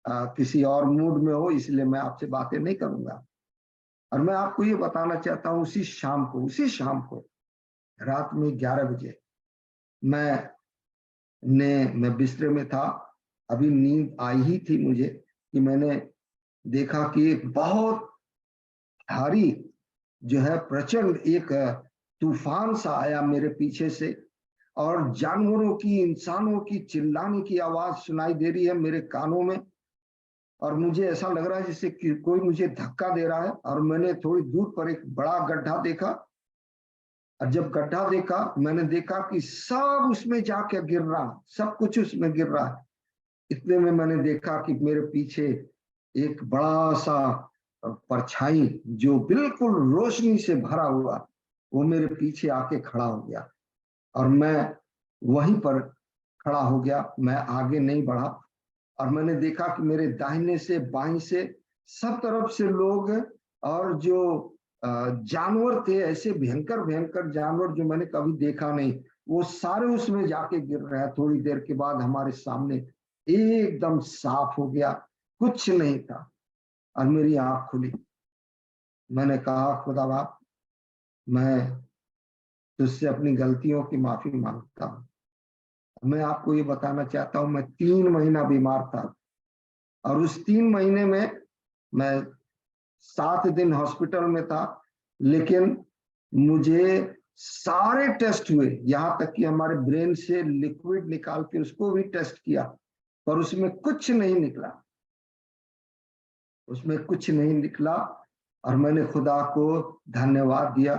किसी और मूड में हो, इसलिए मैं आपसे बातें नहीं करूंगा। और मैं आपको ये बताना चाहता हूँ उसी शाम को रात में 11 बजे मैं बिस्तर में था, अभी नींद आई ही थी मुझे कि मैंने देखा कि एक बहुत भारी जो है प्रचंड एक तूफान सा आया मेरे पीछे से, और जानवरों की, इंसानों की चिल्लाने की आवाज सुनाई दे रही है मेरे कानों में। और मुझे ऐसा लग रहा है जैसे कि कोई मुझे धक्का दे रहा है। और मैंने थोड़ी दूर पर एक बड़ा गड्ढा देखा, और जब गड्ढा देखा मैंने देखा कि सब उसमें जाके गिर रहा, सब कुछ उसमें गिर रहा है। इतने में मैंने देखा कि मेरे पीछे एक बड़ा सा परछाई जो बिल्कुल रोशनी से भरा हुआ, वो मेरे पीछे आके खड़ा हो गया। और मैं वहीं पर खड़ा हो गया, मैं आगे नहीं बढ़ा। और मैंने देखा कि मेरे दाहिने से बाईं से सब तरफ से लोग, और जो जानवर थे, ऐसे भयंकर भयंकर जानवर जो मैंने कभी देखा नहीं, वो सारे उसमें जाके गिर रहे हैं। थोड़ी देर के बाद हमारे सामने एकदम साफ हो गया, कुछ नहीं था, और मेरी आंख खुली। मैंने कहा खुदा बाप, मैं तुझसे अपनी गलतियों की माफी मांगता हूं। मैं आपको ये बताना चाहता हूं, मैं 3 महीना बीमार था, और उस 3 महीने में मैं 7 दिन हॉस्पिटल में था। लेकिन मुझे सारे टेस्ट हुए, यहां तक कि हमारे ब्रेन से लिक्विड निकाल के उसको भी टेस्ट किया, पर उसमें कुछ नहीं निकला, उसमें कुछ नहीं निकला। और मैंने खुदा को धन्यवाद दिया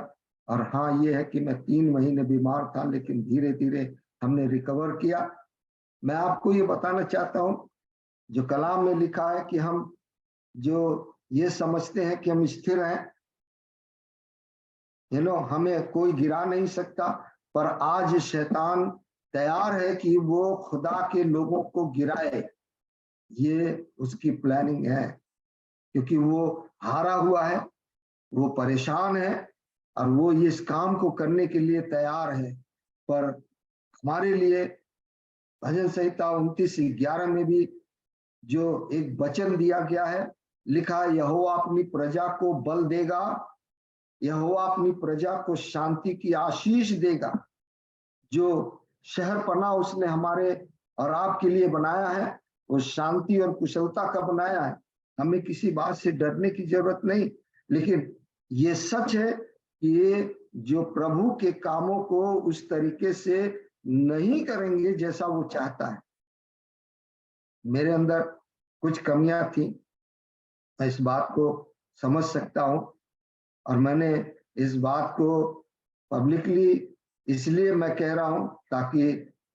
और हाँ, ये है कि मैं 3 महीने बीमार था, लेकिन धीरे धीरे हमने रिकवर किया। मैं आपको ये बताना चाहता हूँ, जो कलाम में लिखा है कि हम जो ये समझते हैं कि हम स्थिर हैं, हमें कोई गिरा नहीं सकता, पर आज शैतान तैयार है कि वो खुदा के लोगों को गिराए। ये उसकी प्लानिंग है, क्योंकि वो हारा हुआ है, वो परेशान है, और वो इस काम को करने के लिए तैयार है। पर हमारे लिए भजन संहिता 29:11 में भी जो एक वचन दिया गया है, लिखा, यहोवा अपनी प्रजा को बल देगा, यहोवा अपनी प्रजा को शांति की आशीष देगा। जो शहर पना उसने हमारे और आपके लिए बनाया है, वो शांति और कुशलता का बनाया है। हमें किसी बात से डरने की जरूरत नहीं, लेकिन ये सच है कि ये जो प्रभु के कामों को उस तरीके से नहीं करेंगे जैसा वो चाहता है। मेरे अंदर कुछ कमियां थी, मैं इस बात को समझ सकता हूं, और मैंने इस बात को पब्लिकली इसलिए मैं कह रहा हूं ताकि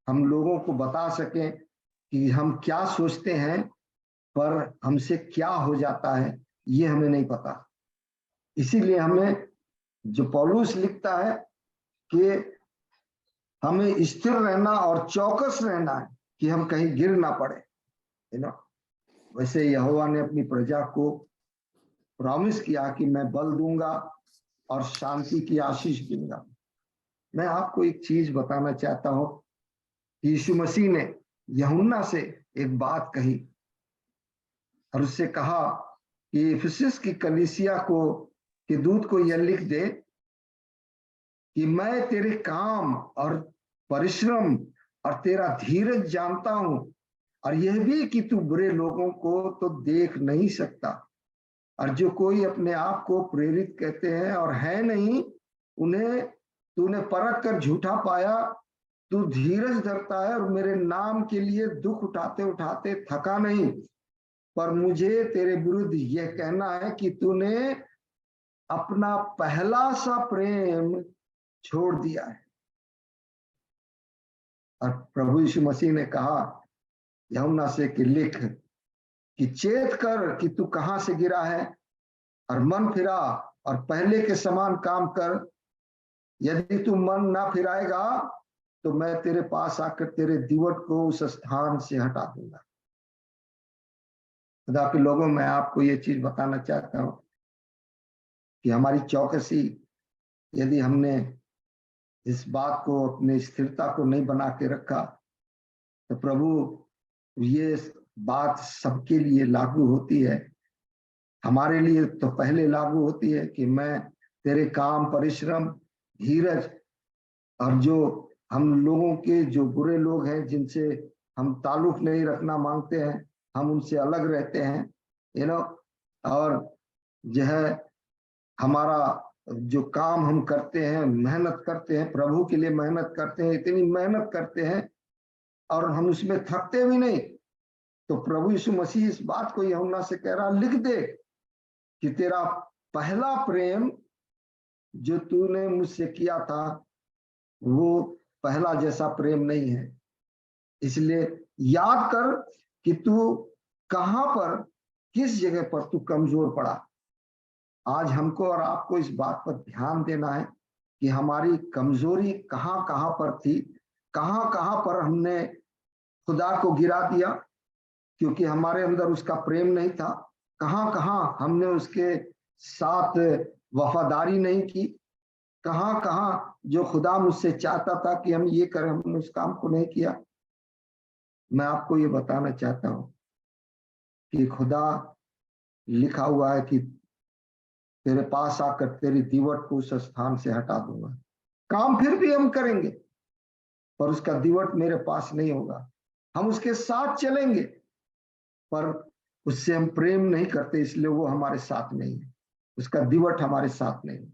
हम लोगों को बता सकें कि हम क्या सोचते हैं, पर हमसे क्या हो जाता है ये हमें नहीं पता। इसीलिए हमें, जो पौलुस लिखता है कि हमें स्थिर रहना और चौकस रहना है कि हम कहीं गिर ना पड़े, वैसे यहोवा ने अपनी प्रजा को प्रॉमिस किया कि मैं बल दूंगा और शांति की आशीष दूंगा। मैं आपको एक चीज बताना चाहता हूं, यीशु मसीह ने यूहन्ना से एक बात कही और उससे कहा कि इफिसुस की कलीसिया को के दूत को यह लिख दे कि मैं तेरे काम और परिश्रम और तेरा धीरज जानता हूं, और यह भी कि तू बुरे लोगों को तो देख नहीं सकता, और जो कोई अपने आप को प्रेरित कहते हैं और है नहीं, उन्हें तूने परख कर झूठा पाया। तू धीरज धरता है और मेरे नाम के लिए दुख उठाते उठाते थका नहीं, पर मुझे तेरे विरुद्ध यह कहना है कि तूने अपना पहला सा प्रेम छोड़ दिया है। और प्रभु यीशु मसीह ने कहा यूहन्ना से कि लिख कि चेत कर कि तू कहां से गिरा है, और मन फिरा और पहले के समान काम कर। यदि तू मन ना फिराएगा तो मैं तेरे पास आकर तेरे दीवट को उस स्थान से हटा दूंगा। खुदा के लोगों, मैं आपको ये चीज बताना चाहता हूं कि हमारी चौकसी, यदि हमने इस बात को, अपनी स्थिरता को नहीं बना के रखा, तो प्रभु, ये बात सबके लिए लागू होती है। हमारे लिए तो पहले लागू होती है कि मैं तेरे काम, परिश्रम, धीरज, और जो हम लोगों के, जो बुरे लोग हैं जिनसे हम ताल्लुक नहीं रखना मांगते हैं, हम उनसे अलग रहते हैं, और जो है हमारा जो काम हम करते हैं, मेहनत करते हैं, प्रभु के लिए मेहनत करते हैं, इतनी मेहनत करते हैं और हम उसमें थकते भी नहीं। तो प्रभु यीशु मसीह इस बात को यूहन्ना से कह रहा, लिख दे कि तेरा पहला प्रेम जो तूने मुझसे किया था, वो पहला जैसा प्रेम नहीं है। इसलिए याद कर कि तू कहां पर, किस जगह पर तू कमजोर पड़ा। आज हमको और आपको इस बात पर ध्यान देना है कि हमारी कमजोरी कहां कहां पर थी, कहां कहां पर हमने खुदा को गिरा दिया क्योंकि हमारे अंदर उसका प्रेम नहीं था, कहां कहां हमने उसके साथ वफादारी नहीं की, कहां कहां जो खुदा मुझसे चाहता था कि हम ये करें, हमने उस काम को नहीं किया। मैं आपको ये बताना चाहता हूं कि खुदा, लिखा हुआ है कि तेरे पास आकर तेरी दीवट को उस स्थान से हटा दूंगा। काम फिर भी हम करेंगे, पर उसका दीवट मेरे पास नहीं होगा। हम उसके साथ चलेंगे, पर उससे हम प्रेम नहीं करते, इसलिए वो हमारे साथ नहीं है, उसका दीवट हमारे साथ नहीं है।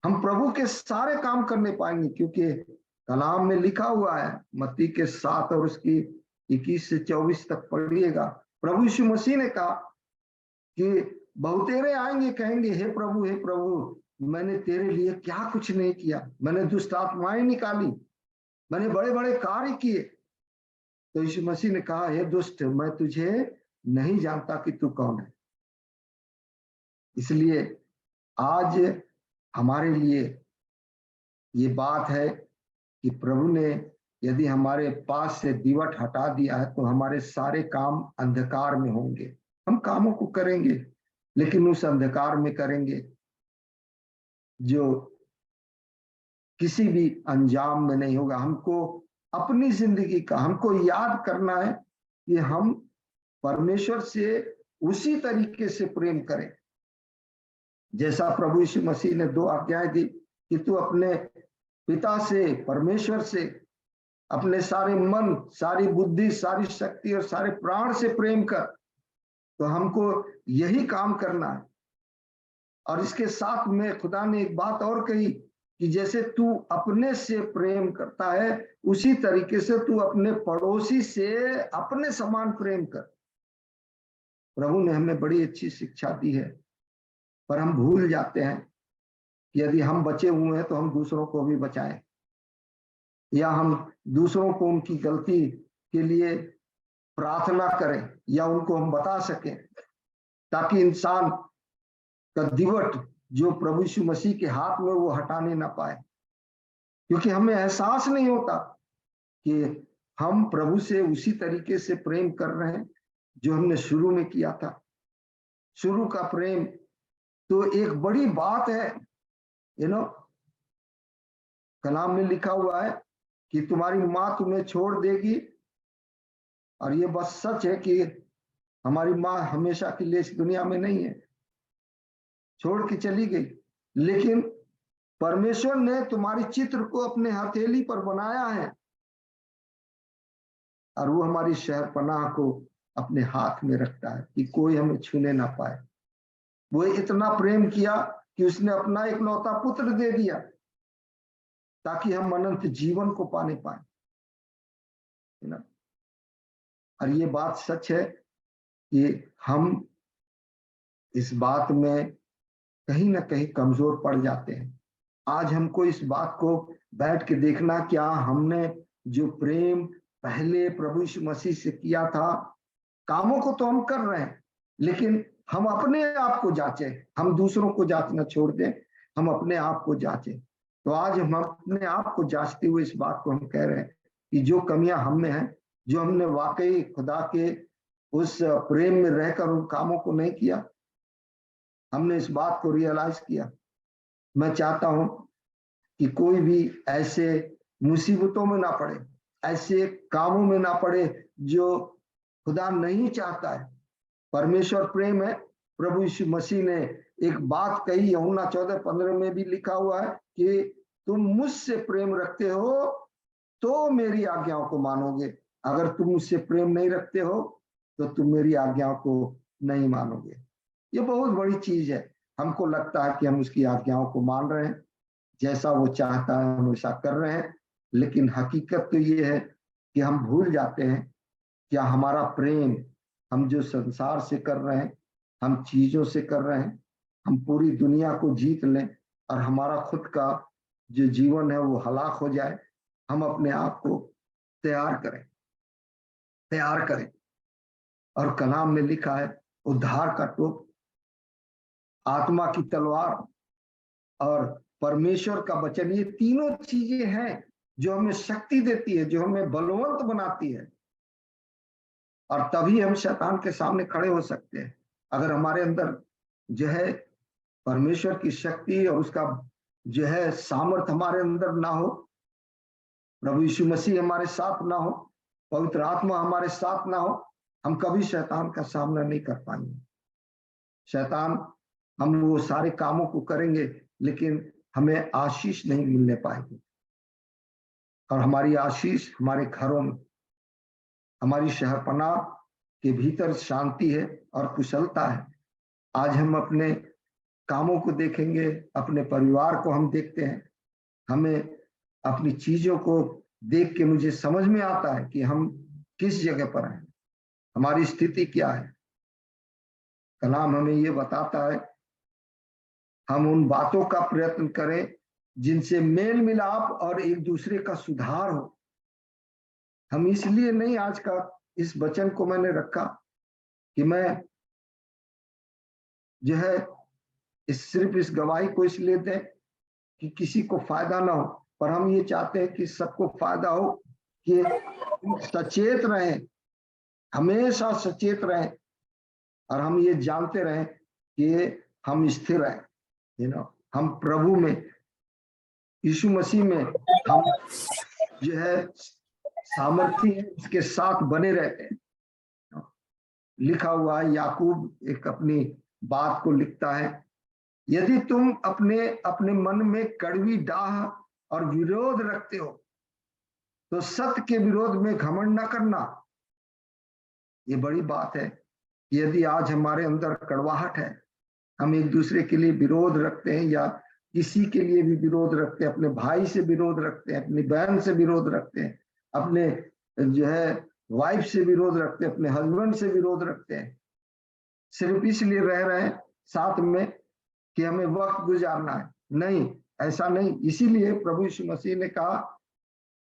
हम प्रभु के सारे काम करने पाएंगे, क्योंकि कलाम में लिखा हुआ है, मत्ती के 7 और उसकी 21 से 24 तक पढ़िएगा। प्रभु यीशु मसीह ने कहा कि बहुतेरे आएंगे, कहेंगे हे प्रभु मैंने तेरे लिए क्या कुछ नहीं किया, मैंने दुष्ट आत्माएं निकाली, मैंने बड़े बड़े कार्य किए। तो यीशु मसीह ने कहा, हे दुष्ट, मैं तुझे नहीं जानता कि तू कौन है। इसलिए आज हमारे लिए ये बात है कि प्रभु ने यदि हमारे पास से दीवट हटा दिया है तो हमारे सारे काम अंधकार में होंगे। हम कामों को करेंगे लेकिन उस अंधकार में करेंगे जो किसी भी अंजाम में नहीं होगा। हमको अपनी जिंदगी का हमको याद करना है कि हम परमेश्वर से उसी तरीके से प्रेम करें जैसा प्रभु यीशु मसीह ने 2 आज्ञाएं दी कि तू अपने पिता से, परमेश्वर से अपने सारे मन, सारी बुद्धि, सारी शक्ति और सारे प्राण से प्रेम कर। तो हमको यही काम करना है। और इसके साथ में खुदा ने एक बात और कही कि जैसे तू अपने से प्रेम करता है उसी तरीके से तू अपने पड़ोसी से अपने समान प्रेम कर। प्रभु ने हमें बड़ी अच्छी शिक्षा दी है, पर हम भूल जाते हैं कि यदि हम बचे हुए हैं तो हम दूसरों को भी बचाएं, या हम दूसरों को उनकी गलती के लिए प्रार्थना करें या उनको हम बता सकें, ताकि इंसान का दिवट जो प्रभु यीशु मसीह के हाथ में वो हटाने ना पाए। क्योंकि हमें एहसास नहीं होता कि हम प्रभु से उसी तरीके से प्रेम कर रहे हैं जो हमने शुरू में किया था। शुरू का प्रेम तो एक बड़ी बात है। कलाम में लिखा हुआ है कि तुम्हारी माँ तुम्हें छोड़ देगी, और ये बस सच है कि हमारी माँ हमेशा के लिए इस दुनिया में नहीं है, छोड़ के चली गई। लेकिन परमेश्वर ने तुम्हारी चित्र को अपने हथेली पर बनाया है और वो हमारी शहर पनाह को अपने हाथ में रखता है कि कोई हमें छूने ना पाए। वो इतना प्रेम किया कि उसने अपना इकलौता पुत्र दे दिया ताकि हम अनंत जीवन को पाने पाए। और ये बात सच है कि हम इस बात में कहीं ना कहीं कमजोर पड़ जाते हैं। आज हमको इस बात को बैठ के देखना, क्या हमने जो प्रेम पहले प्रभु यीशु मसीह से किया था, कामों को तो हम कर रहे हैं लेकिन हम अपने आप को जांचे। हम दूसरों को जांचना छोड़ दें, हम अपने आप को जांचें। तो आज हम अपने आप को जांचते हुए इस बात को हम कह रहे हैं कि जो कमियां हम में हैं, जो हमने वाकई खुदा के उस प्रेम में रहकर उन कामों को नहीं किया, हमने इस बात को रियलाइज किया। मैं चाहता हूं कि कोई भी ऐसे मुसीबतों में ना पड़े, ऐसे कामों में ना पड़े जो खुदा नहीं चाहता है। परमेश्वर प्रेम है। प्रभु यीशु मसीह ने एक बात कही, यूहन्ना 14:15 में भी लिखा हुआ है कि तुम मुझसे प्रेम रखते हो तो मेरी आज्ञाओं को मानोगे, अगर तुम मुझसे प्रेम नहीं रखते हो तो तुम मेरी आज्ञाओं को नहीं मानोगे। ये बहुत बड़ी चीज है। हमको लगता है कि हम उसकी आज्ञाओं को मान रहे हैं, जैसा वो चाहता है हम वैसा कर रहे हैं, लेकिन हकीकत तो ये है कि हम भूल जाते हैं क्या हमारा प्रेम हम जो संसार से कर रहे हैं, हम चीजों से कर रहे हैं, हम पूरी दुनिया को जीत लें और हमारा खुद का जो जीवन है वो हलाक हो जाए। हम अपने आप को तैयार करें। और कलाम में लिखा है उद्धार का टोप, आत्मा की तलवार और परमेश्वर का वचन, ये तीनों चीजें हैं जो हमें शक्ति देती है, जो हमें बलवंत बनाती है। और तभी हम शैतान के सामने खड़े हो सकते हैं। अगर हमारे अंदर जो है परमेश्वर की शक्ति और उसका जो है सामर्थ हमारे अंदर ना हो, प्रभु यीशु मसीह हमारे साथ ना हो, पवित्र आत्मा हमारे साथ ना हो, हम कभी शैतान का सामना नहीं कर पाएंगे। शैतान, हम वो सारे कामों को करेंगे लेकिन हमें आशीष नहीं मिलने पाएगी। और हमारी आशीष हमारे घरों में, हमारी शहरपनाह के भीतर शांति है और कुशलता है। आज हम अपने कामों को देखेंगे, अपने परिवार को हम देखते हैं, हमें अपनी चीजों को देख के मुझे समझ में आता है कि हम किस जगह पर हैं, हमारी स्थिति क्या है। कलाम हमें ये बताता है हम उन बातों का प्रयत्न करें जिनसे मेल मिलाप और एक दूसरे का सुधार हो। हम इसलिए नहीं आज का इस वचन को मैंने रखा कि मैं जो है सिर्फ इस गवाही को इसलिए दें कि किसी को फायदा ना हो, पर हम ये चाहते हैं कि सबको फायदा हो, कि सचेत रहें, हमेशा सचेत रहें, और हम ये जानते रहें कि हम स्थिर हैं, हम प्रभु में, यीशु मसीह में हम जो है सामर्थ्य उसके साथ बने रहते हैं। लिखा हुआ है, याकूब एक अपनी बात को लिखता है, यदि तुम अपने अपने मन में कड़वी डाह और विरोध रखते हो तो सत्य के विरोध में घमंड न करना। ये बड़ी बात है। यदि आज हमारे अंदर कड़वाहट है, हम एक दूसरे के लिए विरोध रखते हैं या किसी के लिए भी विरोध रखते हैं, अपने भाई से विरोध रखते हैं, अपनी बहन से विरोध रखते हैं, अपने जो है वाइफ से विरोध रखते हैं, अपने हस्बैंड से विरोध रखते हैं, सिर्फ इसलिए रह रहे हैं साथ में कि हमें वक्त गुजारना है। नहीं, ऐसा नहीं। इसीलिए प्रभु यीशु मसीह ने कहा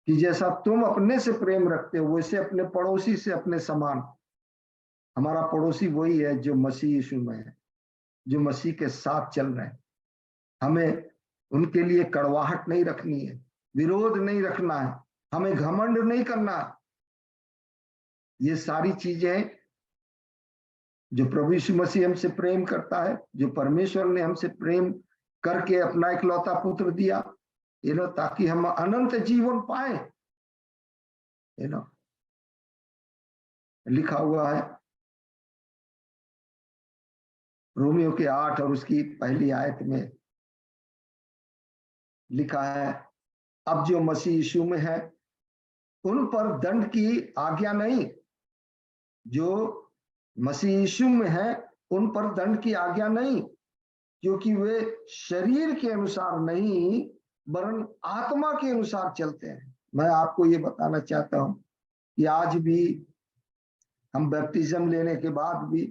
कि जैसा तुम अपने से प्रेम रखते हो वैसे अपने पड़ोसी से अपने समान। हमारा पड़ोसी वही है जो मसीह यीशु में है, जो मसीह के साथ चल रहे हैं। हमें उनके लिए कड़वाहट नहीं रखनी है, विरोध नहीं रखना है, हमें घमंड नहीं करना है। ये सारी चीजें जो प्रभु यीशु मसीह हमसे प्रेम करता है, जो परमेश्वर ने हमसे प्रेम करके अपना इकलौता पुत्र दिया, ताकि हम अनंत जीवन पाए। लिखा हुआ है रोमियो के 8 और उसकी पहली आयत में लिखा है, अब जो मसीह यीशु में है उन पर दंड की आज्ञा नहीं। जो मसीह यीशु में है उन पर दंड की आज्ञा नहीं, क्योंकि वे शरीर के अनुसार नहीं वरन आत्मा के अनुसार चलते हैं। मैं आपको ये बताना चाहता हूं कि आज भी हम बैप्टिज्म लेने के बाद भी,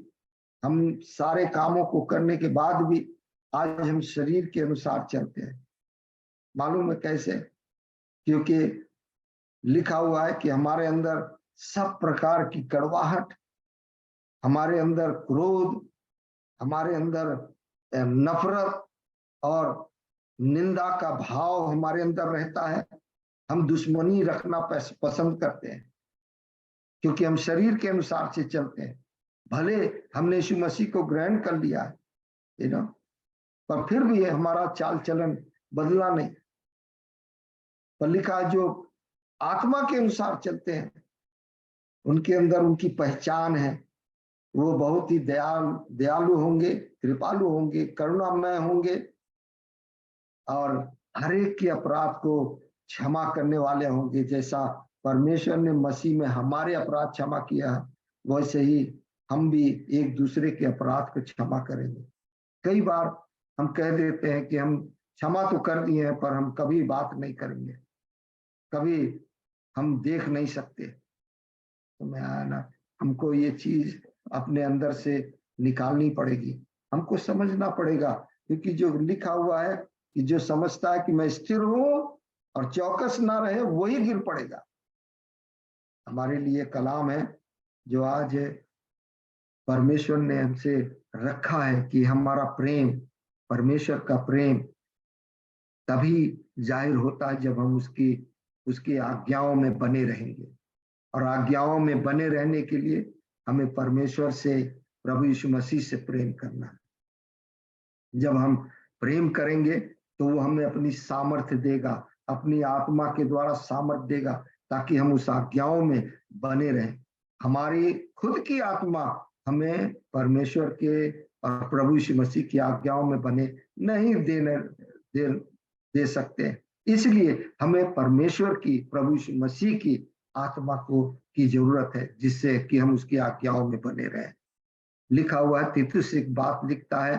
हम सारे कामों को करने के बाद भी आज हम शरीर के अनुसार चलते हैं। मालूम है कैसे? क्योंकि लिखा हुआ है कि हमारे अंदर सब प्रकार की कड़वाहट, हमारे अंदर क्रोध, हमारे अंदर नफरत और निंदा का भाव हमारे अंदर रहता है। हम दुश्मनी रखना पसंद करते हैं क्योंकि हम शरीर के अनुसार से चलते हैं। भले हमने यीशु मसीह को ग्रहण कर लिया है, पर फिर भी हमारा चाल चलन बदला नहीं। पर लिखा जो आत्मा के अनुसार चलते हैं उनके अंदर उनकी पहचान है, वो बहुत ही दयालु होंगे, कृपालु होंगे, करुणामय होंगे और हर एक के अपराध को क्षमा करने वाले होंगे। जैसा परमेश्वर ने मसीह में हमारे अपराध क्षमा किया, वैसे ही हम भी एक दूसरे के अपराध को क्षमा करेंगे। कई बार हम कह देते हैं कि हम क्षमा तो कर दिए हैं, पर हम कभी बात नहीं करेंगे, कभी हम देख नहीं सकते। तो मैं आया ना, हमको ये चीज अपने अंदर से निकालनी पड़ेगी, हमको समझना पड़ेगा, क्योंकि जो लिखा हुआ है कि जो समझता है कि मैं स्थिर हूं और चौकस ना रहे वही गिर पड़ेगा। हमारे लिए कलाम है जो आज परमेश्वर ने हमसे रखा है कि हमारा प्रेम, परमेश्वर का प्रेम तभी जाहिर होता है जब हम उसकी आज्ञाओं में बने रहेंगे। और आज्ञाओं में बने रहने के लिए हमें परमेश्वर से, प्रभु यीशु मसीह से प्रेम करना है। जब हम प्रेम करेंगे तो वो हमें अपनी सामर्थ्य देगा, अपनी आत्मा के द्वारा सामर्थ्य देगा, ताकि हम उस आज्ञाओं में बने रहें। हमारी खुद की आत्मा हमें परमेश्वर के और प्रभु यीशु मसीह की आज्ञाओं में बने नहीं दे सकते। इसलिए हमें परमेश्वर की, प्रभु यीशु मसीह की आत्मा की जरूरत है, जिससे कि हम उसकी आज्ञाओं में बने रहें। लिखा हुआ है, तीतुस एक बात लिखता है,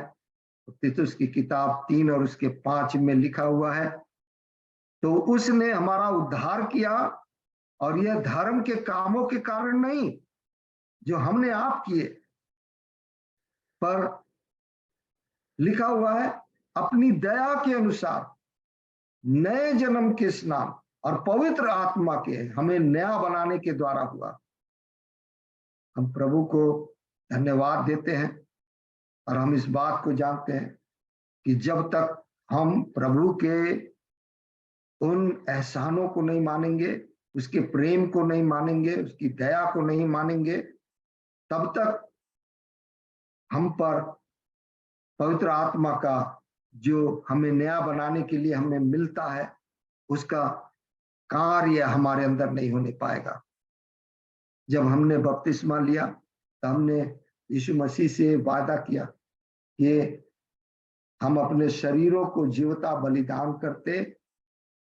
तीतुस की किताब 3 और उसके 5 में लिखा हुआ है, तो उसने हमारा उद्धार किया और यह धर्म के कामों के कारण नहीं जो हमने आप किए, पर लिखा हुआ है अपनी दया के अनुसार नए जन्म के स्नान और पवित्र आत्मा के हमें नया बनाने के द्वारा हुआ। हम प्रभु को धन्यवाद देते हैं और हम इस बात को जानते हैं कि जब तक हम प्रभु के उन एहसानों को नहीं मानेंगे, उसके प्रेम को नहीं मानेंगे, उसकी दया को नहीं मानेंगे, तब तक हम पर पवित्र आत्मा का जो हमें नया बनाने के लिए हमें मिलता है, उसका कार्य हमारे अंदर नहीं होने पाएगा। जब हमने बपतिस्मा लिया तो हमने यीशु मसीह से वादा किया कि हम अपने शरीरों को जीवता बलिदान करते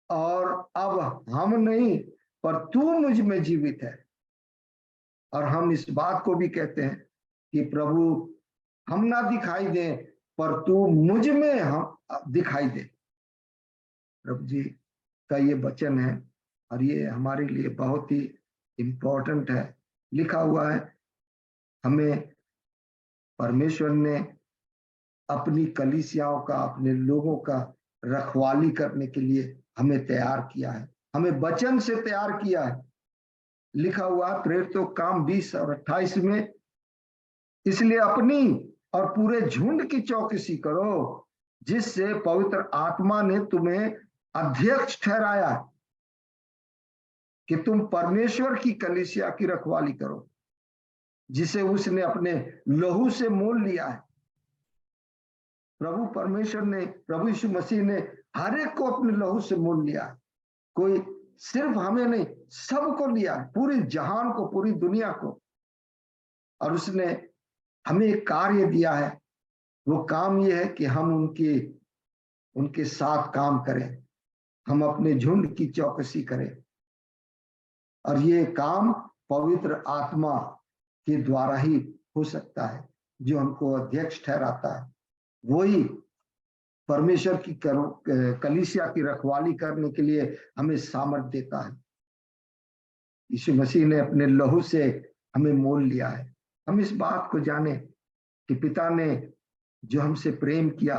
और अब हम नहीं पर तू मुझ में जीवित है। और हम इस बात को भी कहते हैं कि प्रभु हम ना दिखाई दें पर तू मुझ में हम दिखाई दे। प्रभु जी का ये वचन है और ये हमारे लिए बहुत ही इम्पोर्टेंट है। लिखा हुआ है, हमें परमेश्वर ने अपनी कलीसियाओं का, अपने लोगों का रखवाली करने के लिए हमें तैयार किया है, हमें वचन से तैयार किया है। लिखा हुआ प्रेरितों काम 20 और 28 में, इसलिए अपनी और पूरे झुंड की चौकसी करो जिससे पवित्र आत्मा ने तुम्हें अध्यक्ष ठहराया है कि तुम परमेश्वर की कलीसिया की रखवाली करो, जिसे उसने अपने लहू से मोल लिया है। प्रभु परमेश्वर ने, प्रभु यीशु मसीह ने हर एक को अपने लहू से मोल लिया है। कोई सिर्फ हमें नहीं, सबको लिया है, पूरी जहान को, पूरी दुनिया को। और उसने हमें एक कार्य दिया है, वो काम ये है कि हम उनके साथ काम करें, हम अपने झुंड की चौकसी करें। और ये काम पवित्र आत्मा के द्वारा ही हो सकता है, जो हमको अध्यक्ष ठहराता है। वही परमेश्वर की कलीसिया की रखवाली करने के लिए हमें सामर्थ देता है। यीशु मसीह ने अपने लहू से हमें मोल लिया है। हम इस बात को जाने कि पिता ने जो हमसे प्रेम किया,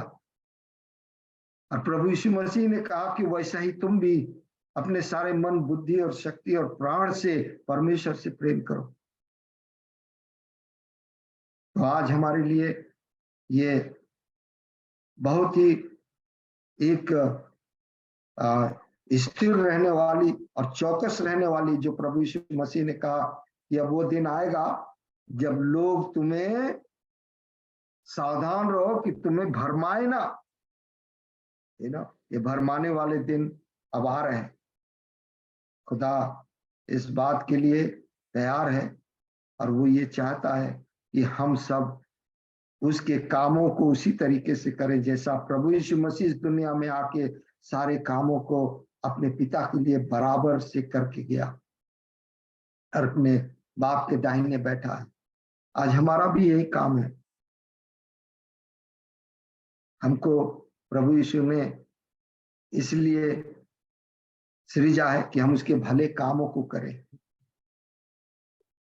और प्रभु यीशु मसीह ने कहा कि वैसा ही तुम भी अपने सारे मन, बुद्धि और शक्ति और प्राण से परमेश्वर से प्रेम करो। तो आज हमारे लिए ये बहुत ही एक स्थिर रहने वाली और चौकस रहने वाली, जो प्रभु यीशु मसीह ने कहा कि अब वो दिन आएगा जब लोग तुम्हें, सावधान रहो कि तुम्हें भरमाए ना, ये भरमाने वाले दिन अब आ रहे हैं। खुदा इस बात के लिए तैयार है और वो ये चाहता है कि हम सब उसके कामों को उसी तरीके से करें जैसा प्रभु यीशु मसीह इस दुनिया में आके सारे कामों को अपने पिता के लिए बराबर से करके गया और अपने बाप के दाहिने बैठा है। आज हमारा भी यही काम है। हमको प्रभु यीशु ने इसलिए सृजा है कि हम उसके भले कामों को करें।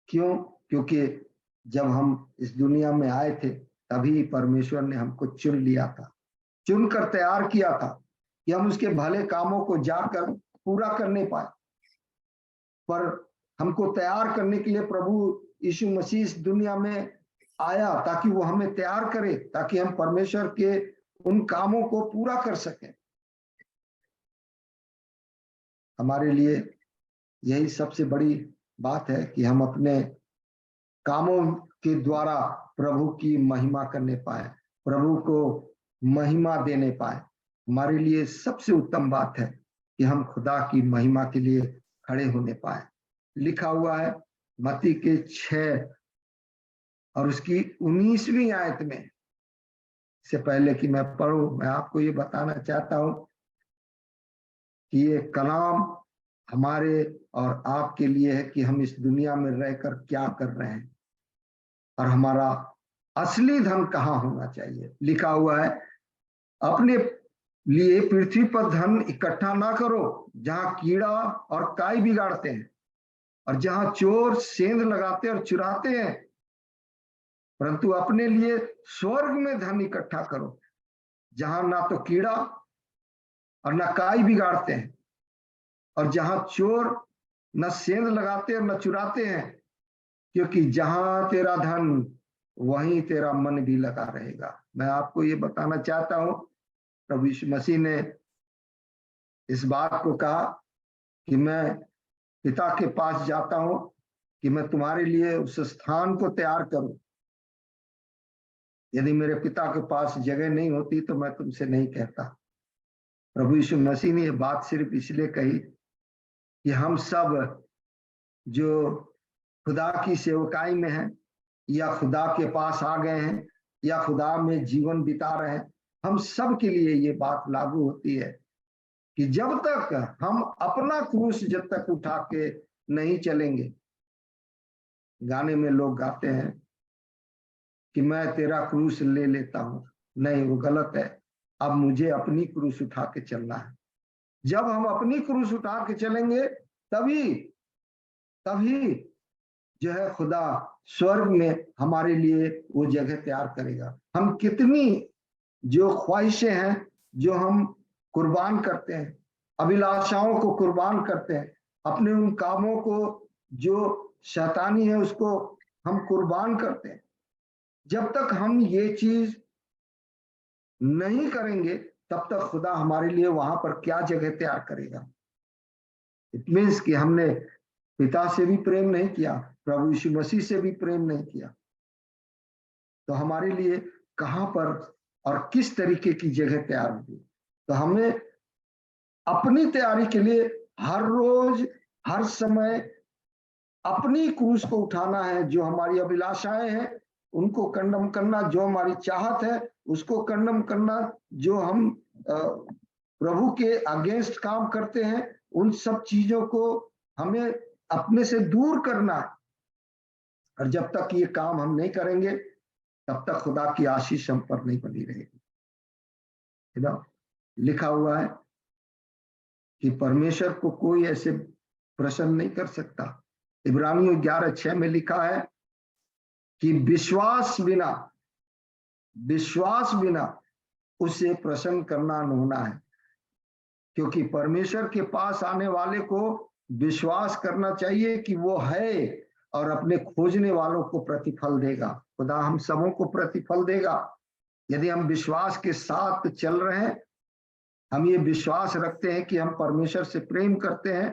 क्यों? क्योंकि जब हम इस दुनिया में आए थे तभी परमेश्वर ने हमको चुन लिया था, चुनकर तैयार किया था कि हम उसके भले कामों को जाकर पूरा करने पाए। पर हमको तैयार करने के लिए प्रभु यीशु मसीह इस दुनिया में आया ताकि वो हमें तैयार करे, ताकि हम परमेश्वर के उन कामों को पूरा कर सकें। हमारे लिए यही सबसे बड़ी बात है कि हम अपने कामों के द्वारा प्रभु की महिमा करने पाए, प्रभु को महिमा देने पाए। हमारे लिए सबसे उत्तम बात है कि हम खुदा की महिमा के लिए खड़े होने पाए। लिखा हुआ है मत्ती के 6 और उसकी 19वीं आयत में। इससे पहले कि मैं पढ़ूं, मैं आपको ये बताना चाहता हूं कि ये कलाम हमारे और आपके लिए है कि हम इस दुनिया में रहकर क्या कर रहे हैं और हमारा असली धन कहाँ होना चाहिए। लिखा हुआ है, अपने लिए पृथ्वी पर धन इकट्ठा ना करो जहां कीड़ा और काई बिगाड़ते हैं और जहां चोर सेंध लगाते और चुराते हैं, परंतु अपने लिए स्वर्ग में धन इकट्ठा करो जहां ना तो कीड़ा और न काई बिगाड़ते हैं, और जहां चोर न सेंध लगाते और न चुराते हैं, क्योंकि जहां तेरा धन वहीं तेरा मन भी लगा रहेगा। मैं आपको ये बताना चाहता हूं, प्रभु यीशु मसीह ने इस बात को कहा कि मैं पिता के पास जाता हूं कि मैं तुम्हारे लिए उस स्थान को तैयार करूं। यदि मेरे पिता के पास जगह नहीं होती तो मैं तुमसे नहीं कहता। प्रभु यीशु मसीह ने ये बात सिर्फ इसलिए कही कि हम सब जो खुदा की सेवकाई में हैं या खुदा के पास आ गए हैं या खुदा में जीवन बिता रहे हैं, हम सब के लिए ये बात लागू होती है कि जब तक हम अपना क्रूस जब तक उठा के नहीं चलेंगे। गाने में लोग गाते हैं कि मैं तेरा क्रूस ले लेता हूं, नहीं, वो गलत है। अब मुझे अपनी क्रूस उठा के चलना है। जब हम अपनी क्रूस उठा के चलेंगे तभी तभी जो है खुदा स्वर्ग में हमारे लिए वो जगह तैयार करेगा। हम कितनी जो ख्वाहिशें हैं जो हम कुर्बान करते हैं, अभिलाषाओं को कुर्बान करते हैं, अपने उन कामों को जो शैतानी है उसको हम कुर्बान करते हैं। जब तक हम ये चीज नहीं करेंगे तब तक खुदा हमारे लिए वहां पर क्या जगह तैयार करेगा। इट मीन्स कि हमने पिता से भी प्रेम नहीं किया, प्रभु यीशु मसीह से भी प्रेम नहीं किया, तो हमारे लिए कहां पर और किस तरीके की जगह तैयार होगी। तो हमें अपनी तैयारी के लिए हर रोज हर समय अपनी क्रूस को उठाना है। जो हमारी अभिलाषाएं हैं उनको कंडम करना, जो हमारी चाहत है उसको कंडम करना, जो हम प्रभु के अगेंस्ट काम करते हैं उन सब चीजों को हमें अपने से दूर करना है। और जब तक ये काम हम नहीं करेंगे तब तक खुदा की आशीष हम पर नहीं बनी रहेगी। लिखा हुआ है कि परमेश्वर को कोई ऐसे प्रसन्न नहीं कर सकता। इब्रानियों 11:6 में लिखा है कि विश्वास बिना उसे प्रसन्न करना न होना है, क्योंकि परमेश्वर के पास आने वाले को विश्वास करना चाहिए कि वो है और अपने खोजने वालों को प्रतिफल देगा। खुदा हम सबों को प्रतिफल देगा यदि हम विश्वास के साथ चल रहे हैं। हम ये विश्वास रखते हैं कि हम परमेश्वर से प्रेम करते हैं,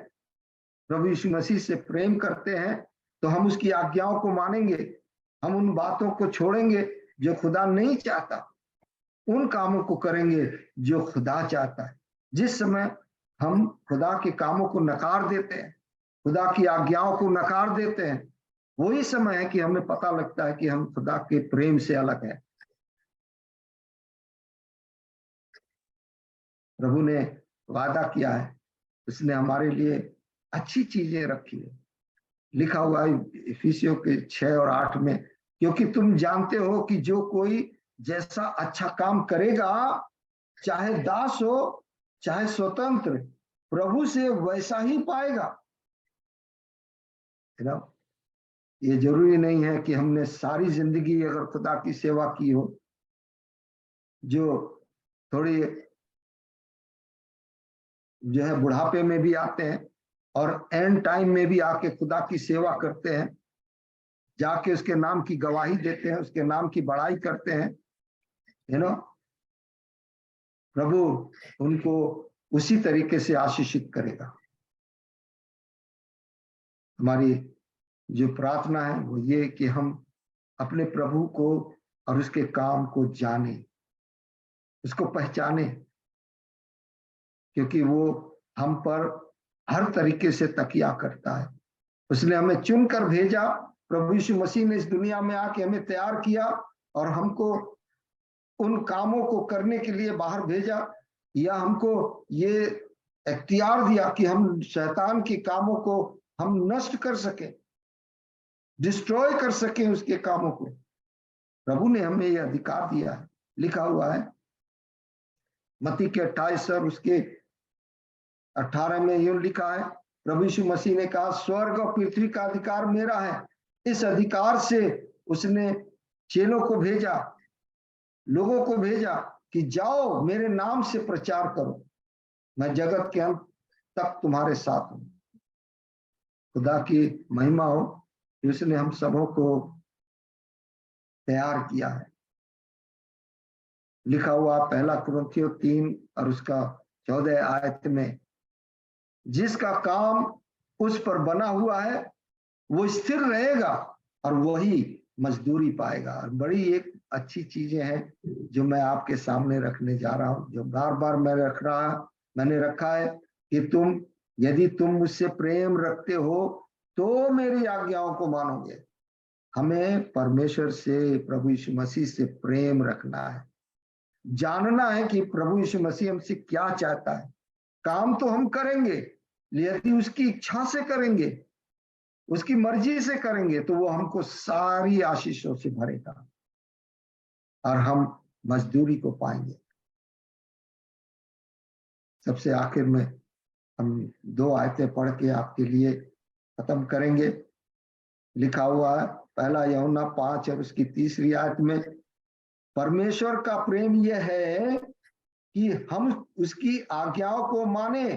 प्रभु यीशु मसीह से प्रेम करते हैं, तो हम उसकी आज्ञाओं को मानेंगे। हम उन बातों को छोड़ेंगे जो खुदा नहीं चाहता, उन कामों को करेंगे जो खुदा चाहता है। जिस समय हम खुदा के कामों को नकार देते हैं, खुदा की आज्ञाओं को नकार देते हैं, वही समय है कि हमें पता लगता है कि हम खुदा के प्रेम से अलग हैं। प्रभु ने वादा किया है, उसने हमारे लिए अच्छी चीजें रखी है। लिखा हुआ है इफिसियों के 6 और 8 में, क्योंकि तुम जानते हो कि जो कोई जैसा अच्छा काम करेगा, चाहे दास हो चाहे स्वतंत्र, प्रभु से वैसा ही पाएगा। ये जरूरी नहीं है कि हमने सारी जिंदगी अगर खुदा की सेवा की हो। जो थोड़ी जो है बुढ़ापे में भी आते हैं और एंड टाइम में भी आके खुदा की सेवा करते हैं, जाके उसके नाम की गवाही देते हैं, उसके नाम की बड़ाई करते हैं, प्रभु उनको उसी तरीके से आशीषित करेगा। हमारी जो प्रार्थना है वो ये कि हम अपने प्रभु को और उसके काम को जाने, उसको पहचाने, क्योंकि वो हम पर हर तरीके से तकिया करता है। उसने हमें चुनकर भेजा, प्रभु यीशु मसीह ने इस दुनिया में आके हमें तैयार किया और हमको उन कामों को करने के लिए बाहर भेजा, या हमको ये इख्तियार दिया कि हम शैतान के कामों को हम नष्ट कर सके, डिस्ट्रॉय कर सके उसके कामों को। प्रभु ने हमें यह अधिकार दिया है। लिखा हुआ है मत्ती के 28 और उसके 18 में यूं लिखा है, प्रभु यीशु मसीह ने कहा, स्वर्ग और पृथ्वी का अधिकार मेरा है। इस अधिकार से उसने चेलों को भेजा, लोगों को भेजा कि जाओ मेरे नाम से प्रचार करो, मैं जगत के अंत तक तुम्हारे साथ हूं। खुदा की महिमा हो कि उसने हम सबों को तैयार किया है। लिखा हुआ पहला कुरिन्थियों 3 और उसका 14 आयत में, जिसका काम उस पर बना हुआ है वो स्थिर रहेगा और वही मजदूरी पाएगा। और बड़ी एक अच्छी चीजें हैं जो मैं आपके सामने रखने जा रहा हूं, जो बार बार मैंने रखा है कि यदि तुम मुझसे प्रेम रखते हो तो मेरी आज्ञाओं को मानोगे। हमें परमेश्वर से, प्रभु यीशु मसीह से प्रेम रखना है, जानना है कि प्रभु यीशु मसीह हमसे क्या चाहता है। काम तो हम करेंगे, यदि उसकी इच्छा से करेंगे, उसकी मर्जी से करेंगे, तो वो हमको सारी आशीषों से भरेगा और हम मजदूरी को पाएंगे। सबसे आखिर में हम 2 आयतें पढ़ के आपके लिए खत्म करेंगे। लिखा हुआ है पहला यूहन्ना 5 और उसकी 3 आयत में, परमेश्वर का प्रेम यह है कि हम उसकी आज्ञाओं को माने,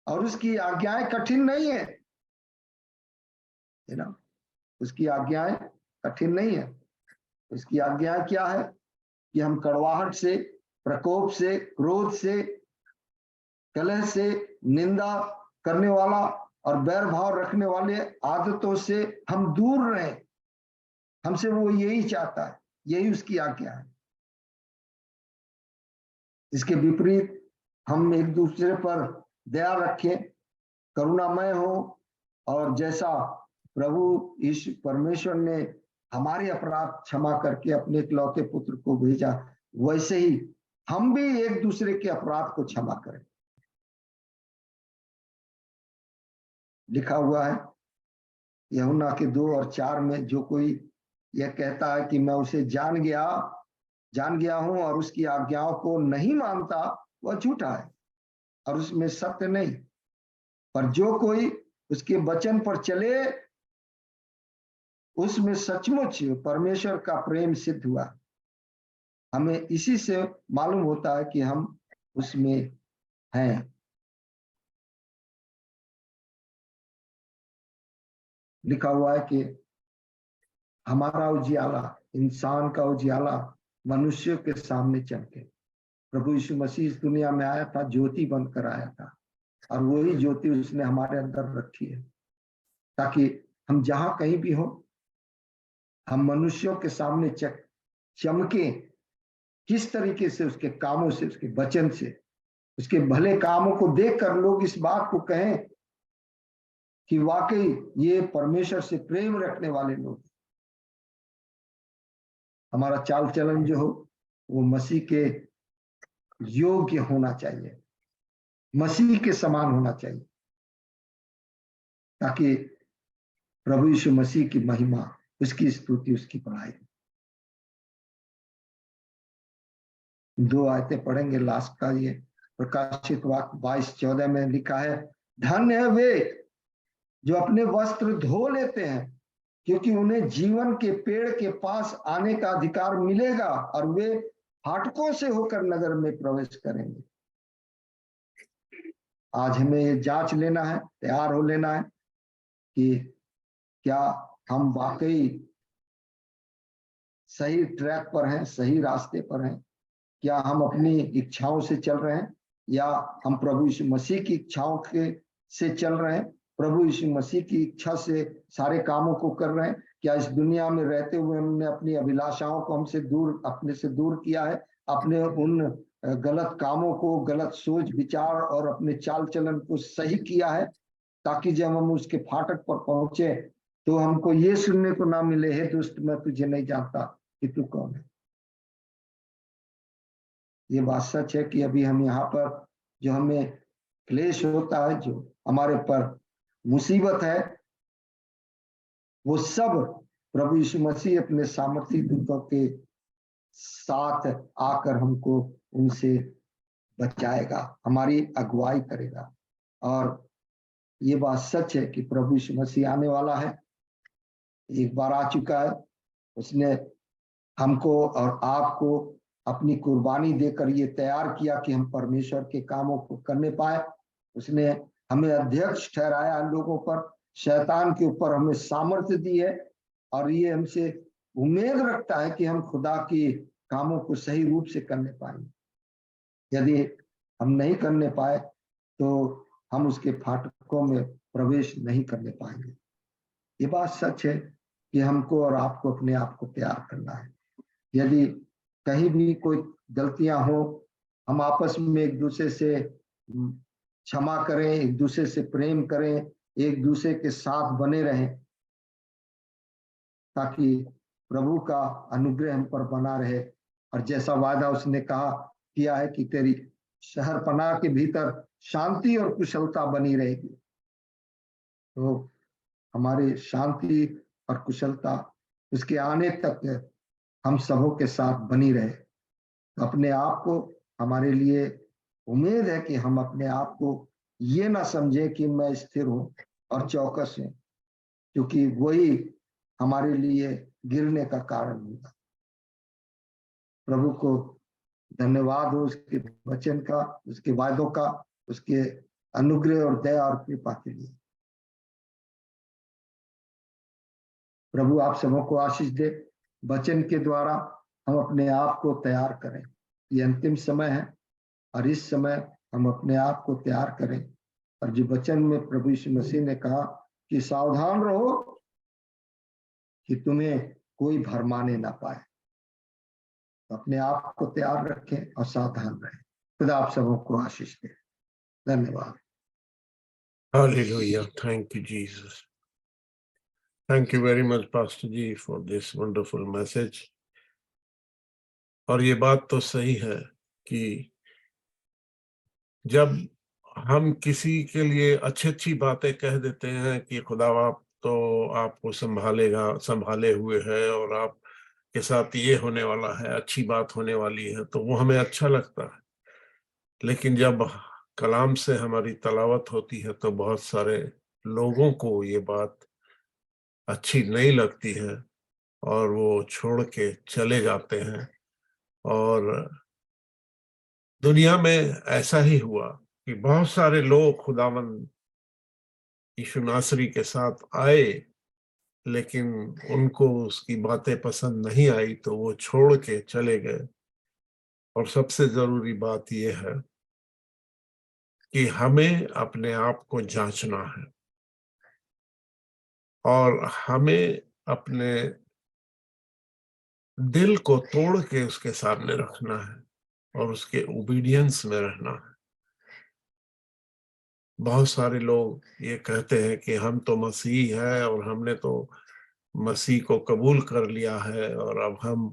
और उसकी आज्ञाएं कठिन नहीं है ना। उसकी आज्ञाएं कठिन नहीं है। उसकी आज्ञाएं क्या है कि हम कड़वाहट से, प्रकोप से, क्रोध से, कलह से, निंदा करने वाला और बैर भाव रखने वाले आदतों से हम दूर रहें। हमसे वो यही चाहता है, यही उसकी आज्ञा है। इसके विपरीत हम एक दूसरे पर दया रखें, करुणामय हो, और जैसा प्रभु यीशु परमेश्वर ने हमारे अपराध क्षमा करके अपने इकलौते पुत्र को भेजा, वैसे ही हम भी एक दूसरे के अपराध को क्षमा करें। लिखा हुआ है यूहन्ना के 2 और 4 में, जो कोई यह कहता है कि मैं उसे जान गया हूं और उसकी आज्ञाओं को नहीं मानता, वह झूठा है और उसमें सत्य नहीं। पर जो कोई उसके वचन पर चले, उसमें सचमुच परमेश्वर का प्रेम सिद्ध हुआ। हमें इसी से मालूम होता है कि हम उसमें हैं। लिखा हुआ है कि हमारा उजियाला, इंसान का उजियाला मनुष्य के सामने चमके। प्रभु यीशु मसीह इस दुनिया में आया था, ज्योति बनकर आया था, और वही ज्योति उसने हमारे अंदर रखी है, ताकि हम जहां कहीं भी हो, हम मनुष्यों के सामने चमके। किस तरीके से? उसके कामों से, उसके वचन से, उसके भले कामों को देखकर लोग इस बात को कहें कि वाकई ये परमेश्वर से प्रेम रखने वाले लोग। हमारा चाल चलन जो हो वो मसीह के योग्य होना चाहिए, मसीह के समान होना चाहिए, ताकि प्रभु यीशु मसीह की महिमा, उसकी स्तुति, उसकी बड़ाई। 2 आयतें पढ़ेंगे लास्ट का। ये प्रकाशित वाक्य 22-14 में लिखा है, धन्य है वे जो अपने वस्त्र धो लेते हैं, क्योंकि उन्हें जीवन के पेड़ के पास आने का अधिकार मिलेगा और वे फाटकों से होकर नगर में प्रवेश करेंगे। आज हमें ये जांच लेना है, तैयार हो लेना है कि क्या हम वाकई सही ट्रैक पर हैं, सही रास्ते पर हैं। क्या हम अपनी इच्छाओं से चल रहे हैं या हम प्रभु यीशु मसीह की इच्छाओं से चल रहे हैं, प्रभु यीशु मसीह की इच्छा से सारे कामों को कर रहे हैं। क्या इस दुनिया में रहते हुए हमने अपनी अभिलाषाओं को अपने से दूर किया है, अपने उन गलत कामों को, गलत सोच विचार और अपने चाल चलन को सही किया है, ताकि जब हम उसके फाटक पर पहुंचे तो हमको ये सुनने को ना मिले, हे दुष्ट, मैं तुझे नहीं जानता कि तू कौन है। ये बात सच है कि अभी हम यहाँ पर जो हमें क्लेश होता है, जो हमारे पर मुसीबत है, वो सब प्रभु यीशु मसीह अपने सामर्थी दूतों के साथ आकर हमको उनसे बचाएगा, हमारी अगुवाई करेगा। और ये बात सच है कि प्रभु यीशु मसीह आने वाला है, एक बार आ चुका है। उसने हमको और आपको अपनी कुर्बानी देकर ये तैयार किया कि हम परमेश्वर के कामों को करने पाए। उसने हमें अध्यक्ष ठहराया लोगों पर, शैतान के ऊपर हमें सामर्थ्य दी है, और ये हमसे उम्मीद रखता है कि हम खुदा के कामों को सही रूप से करने पाएंगे। यदि हम नहीं करने पाए तो हम उसके फाटकों में प्रवेश नहीं करने पाएंगे। ये बात सच है कि हमको और आपको अपने आप को तैयार करना है। यदि कहीं भी कोई गलतियां हो, हम आपस में एक दूसरे से क्षमा करें, एक दूसरे से प्रेम करें, एक दूसरे के साथ बने रहें, ताकि प्रभु का अनुग्रह हम पर बना रहे। और जैसा वादा उसने कहा किया है कि तेरी शहर पनाह के भीतर शांति और कुशलता बनी रहेगी, तो हमारी शांति और कुशलता उसके आने तक हम सबों के साथ बनी रहे। तो अपने आप को, हमारे लिए उम्मीद है कि हम अपने आप को ये ना समझें कि मैं स्थिर हूं और चौकस हूं, क्योंकि वही हमारे लिए गिरने का कारण होगा। प्रभु को धन्यवाद हो उसके वचन का, उसके वादों का, उसके अनुग्रह और दया और कृपा के लिए। प्रभु आप सबों को आशीष दे। वचन के द्वारा हम अपने आप को तैयार करें। ये अंतिम समय है और इस समय हम अपने आप को तैयार करें। और जो वचन में प्रभु यीशु मसीह ने कहा कि सावधान रहो कि तुम्हें कोई भरमाने ना पाए, तो अपने आप को तैयार रखें और सावधान रहें। खुदा आप सबों को आशीष दे। धन्यवाद।
Hallelujah. Thank you, Jesus. Thank you very much, Pastor Ji, for this wonderful message. और ये बात तो सही है कि जब हम किसी के लिए अच्छी अच्छी बातें कह देते हैं कि खुदा आप तो आपको संभाले हुए है और आप के साथ ये होने वाला है, अच्छी बात होने वाली है, तो वो हमें अच्छा लगता है। लेकिन जब कलाम से हमारी तलावत होती है तो बहुत सारे लोगों को ये बात अच्छी नहीं लगती है और वो छोड़ के चले जाते हैं। और दुनिया में ऐसा ही हुआ कि बहुत सारे लोग खुदावंद यीशु नासरी के साथ आए, लेकिन उनको उसकी बातें पसंद नहीं आई तो वो छोड़ के चले गए। और सबसे जरूरी बात यह है कि हमें अपने आप को जांचना है और हमें अपने दिल को तोड़ के उसके सामने रखना है और उसके ओबीडियंस में रहना है। बहुत सारे लोग ये कहते हैं कि हम तो मसीह है और हमने तो मसीह को कबूल कर लिया है और अब हम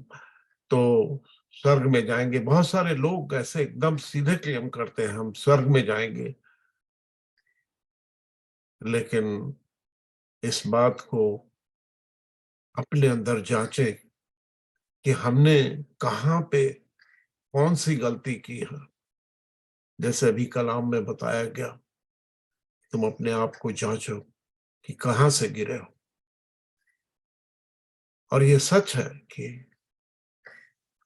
तो स्वर्ग में जाएंगे। बहुत सारे लोग ऐसे एकदम सीधे क्लेम करते हैं हम स्वर्ग में जाएंगे, लेकिन इस बात को अपने अंदर जांचे कि हमने कहाँ पे कौन सी गलती की है। जैसे अभी कलाम में बताया गया, तुम अपने आप को जांचो कि कहाँ से गिरे हो। और ये सच है कि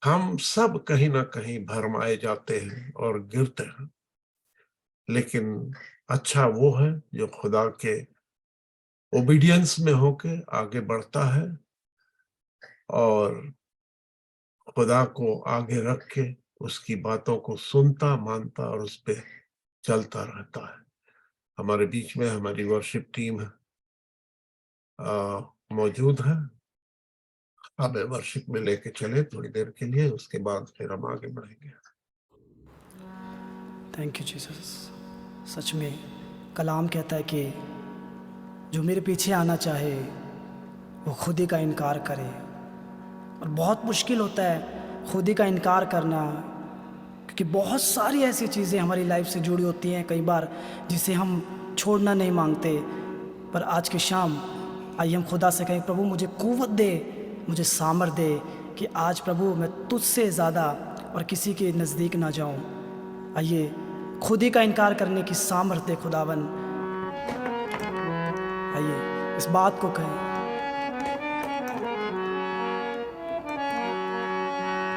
हम सब कहीं ना कहीं भरमाए जाते हैं और गिरते हैं, लेकिन अच्छा वो है जो खुदा के ओबीडियंस में होके आगे बढ़ता है और खुदा को आगे रख के उसकी बातों को सुनता, मानता और उस पे चलता रहता है। हमारे बीच में हमारी वर्शिप टीम मौजूद है। हमें वर्शिप में लेके चले थोड़ी देर के लिए, उसके बाद फिर हम आगे बढ़ेंगे।
Thank you Jesus. सच में कलाम कहता है कि जो मेरे पीछे आना चाहे वो खुद ही का इनकार करे। और बहुत मुश्किल होता है खुद ही का इनकार करना, क्योंकि बहुत सारी ऐसी चीज़ें हमारी लाइफ से जुड़ी होती हैं कई बार जिसे हम छोड़ना नहीं मांगते। पर आज की शाम आइए हम खुदा से कहें, प्रभु मुझे कुव्वत दे, मुझे सामर्थ दे कि आज प्रभु मैं तुझसे ज़्यादा और किसी के नज़दीक ना जाऊं। आइए खुद ही का इनकार करने की सामर्थ दे खुदावन। आइए इस बात को कहें।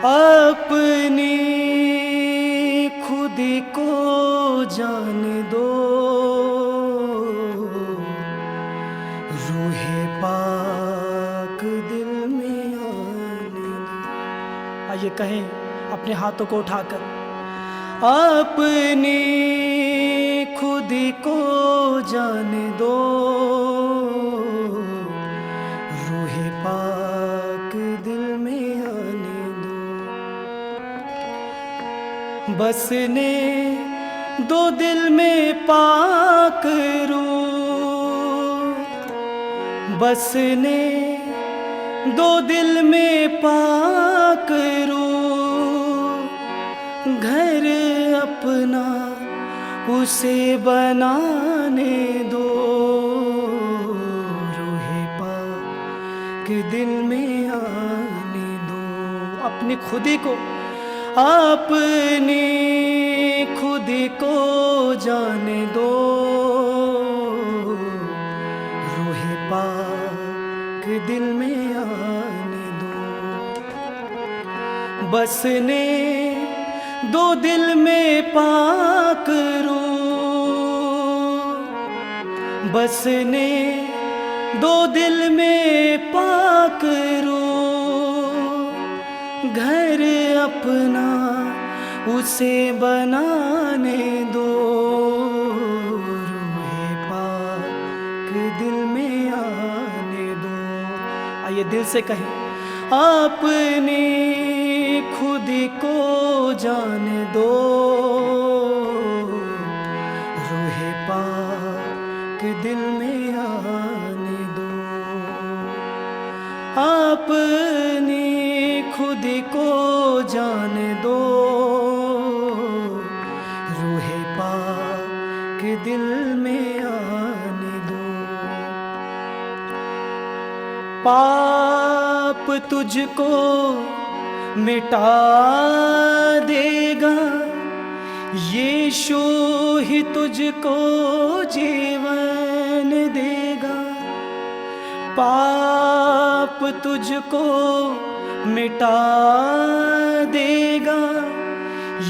अपनी खुद को जाने दो, रूहे पाक दिल में आने दो। आइए कहें अपने हाथों को उठाकर, अपनी खुद को जाने दो, रूहे पाक दिल में आने दो। बसने दो दिल में पाक रूह, बसने दो दिल में पाक रूह, घर अपना उसे बनाने दो, रूहे पाक दिल में आने दो। अपनी खुदी को, अपनी खुद को जाने दो, रूहे पाक दिल में आने दो। बसने दो दिल में पाक रूह, बसने दो दिल में पाक रूह, घर अपना उसे बनाने दो, रूहे पाक दिल में आने दो। आइए दिल से कहें, अपनी खुद को जाने दो, रूहे पाक दिल में आने दो। अपनी खुद को जाने दो, रूहे पाक दिल में आने दो। पाप तुझको मिटा देगा, यीशु ही तुझको जीवन देगा। पाप तुझको मिटा देगा,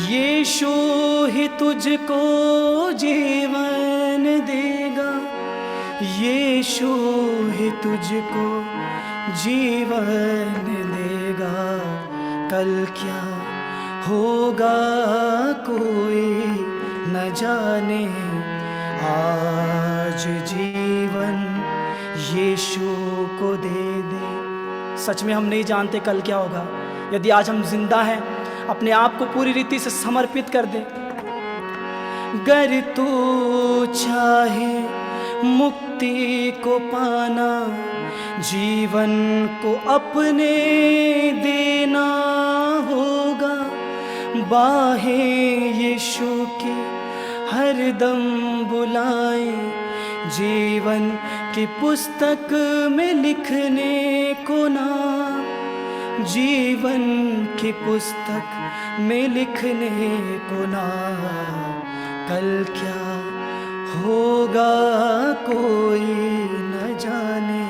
यीशु ही तुझको जीवन देगा, यीशु ही तुझको जीवन देगा। कल क्या होगा कोई न जाने, आज जीवन यीशु को दे दे। सच में हम नहीं जानते कल क्या होगा। यदि आज हम जिंदा हैं, अपने आप को पूरी रीति से समर्पित कर दे। गर तू चाहे मुक्ति को पाना, जीवन को अपने देना होगा। बाहें यीशु की हरदम बुलाए, जीवन की पुस्तक में लिखने को नाम, जीवन की पुस्तक में लिखने को नाम। कल क्या होगा कोई न जाने,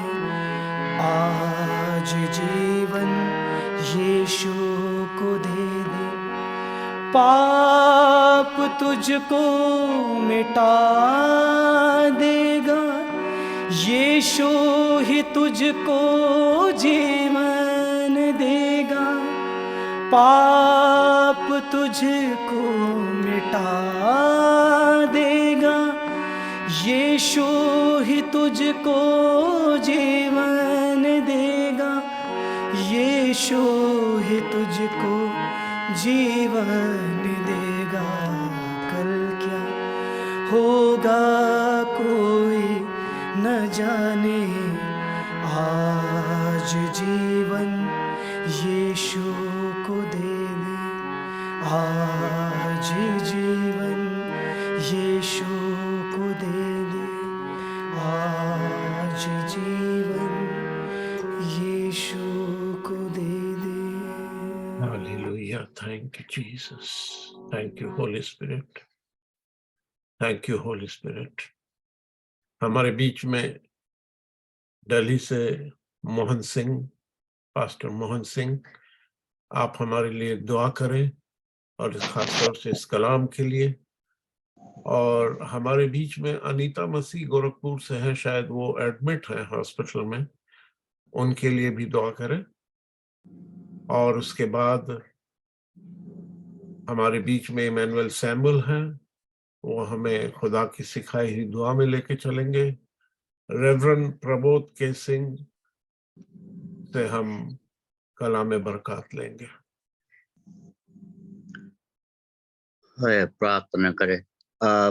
आज जीवन यीशु को दे दे। पाप तुझको मिटा देगा, यीशु ही तुझको जीवन देगा। पाप तुझको मिटा देगा, यीशु ही तुझको जीवन देगा, यीशु ही तुझको जीवन देगा। कल क्या होगा कोई न जाने, आज जीवन यीशु को दे दे। आज जीवन यीशु को दे दे, आज जीवन यीशु को दे दे।
Hallelujah. Thank you, Jesus. Thank you, Holy Spirit. Thank you, Holy Spirit. हमारे बीच में दिल्ली से मोहन सिंह, पास्टर मोहन सिंह, आप हमारे लिए दुआ करें और खास तौर से इस कलाम के लिए। और हमारे बीच में अनीता मसीह गोरखपुर से हैं, शायद वो एडमिट है हॉस्पिटल में, उनके लिए भी दुआ करें। और उसके बाद हमारे बीच में इमैनुअल सैमुअल हैं, वो हमें खुदा की सिखाई हुई दुआ में लेके चलेंगे। रेवरेंड प्रबोध के सिंह से हम कलाम बरकत लेंगे।
प्रार्थना करें।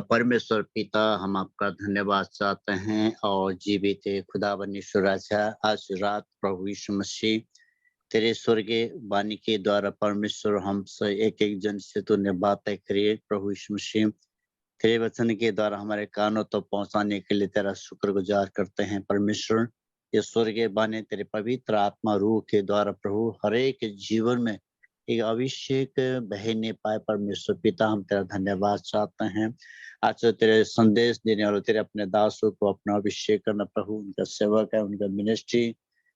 परमेश्वर पिता, हम आपका धन्यवाद चाहते हैं और जीवित खुदावन यीशु राजा, आज रात प्रभु यीशु मसीह तेरे स्वर्गीय वाणी के द्वारा परमेश्वर हमसे एक एक जन से तूने बातें करी। प्रभु यीशु मसीह तेरे वचन के द्वारा हमारे कानों तो पहुंचाने के लिए तेरा शुक्रगुजार करते हैं। परमेश्वर ये स्वर्गीय वाणी तेरे पवित्र आत्मा रूह के द्वारा प्रभु हर एक जीवन में एक अभिषेक बहने पाए। परमेश्वर पिता, हम तेरा धन्यवाद चाहते हैं। आज तेरे संदेश देने और तेरे अपने दासों को अपना अभिषेक करना प्रभु, उनका सेवक है, उनका मिनिस्ट्री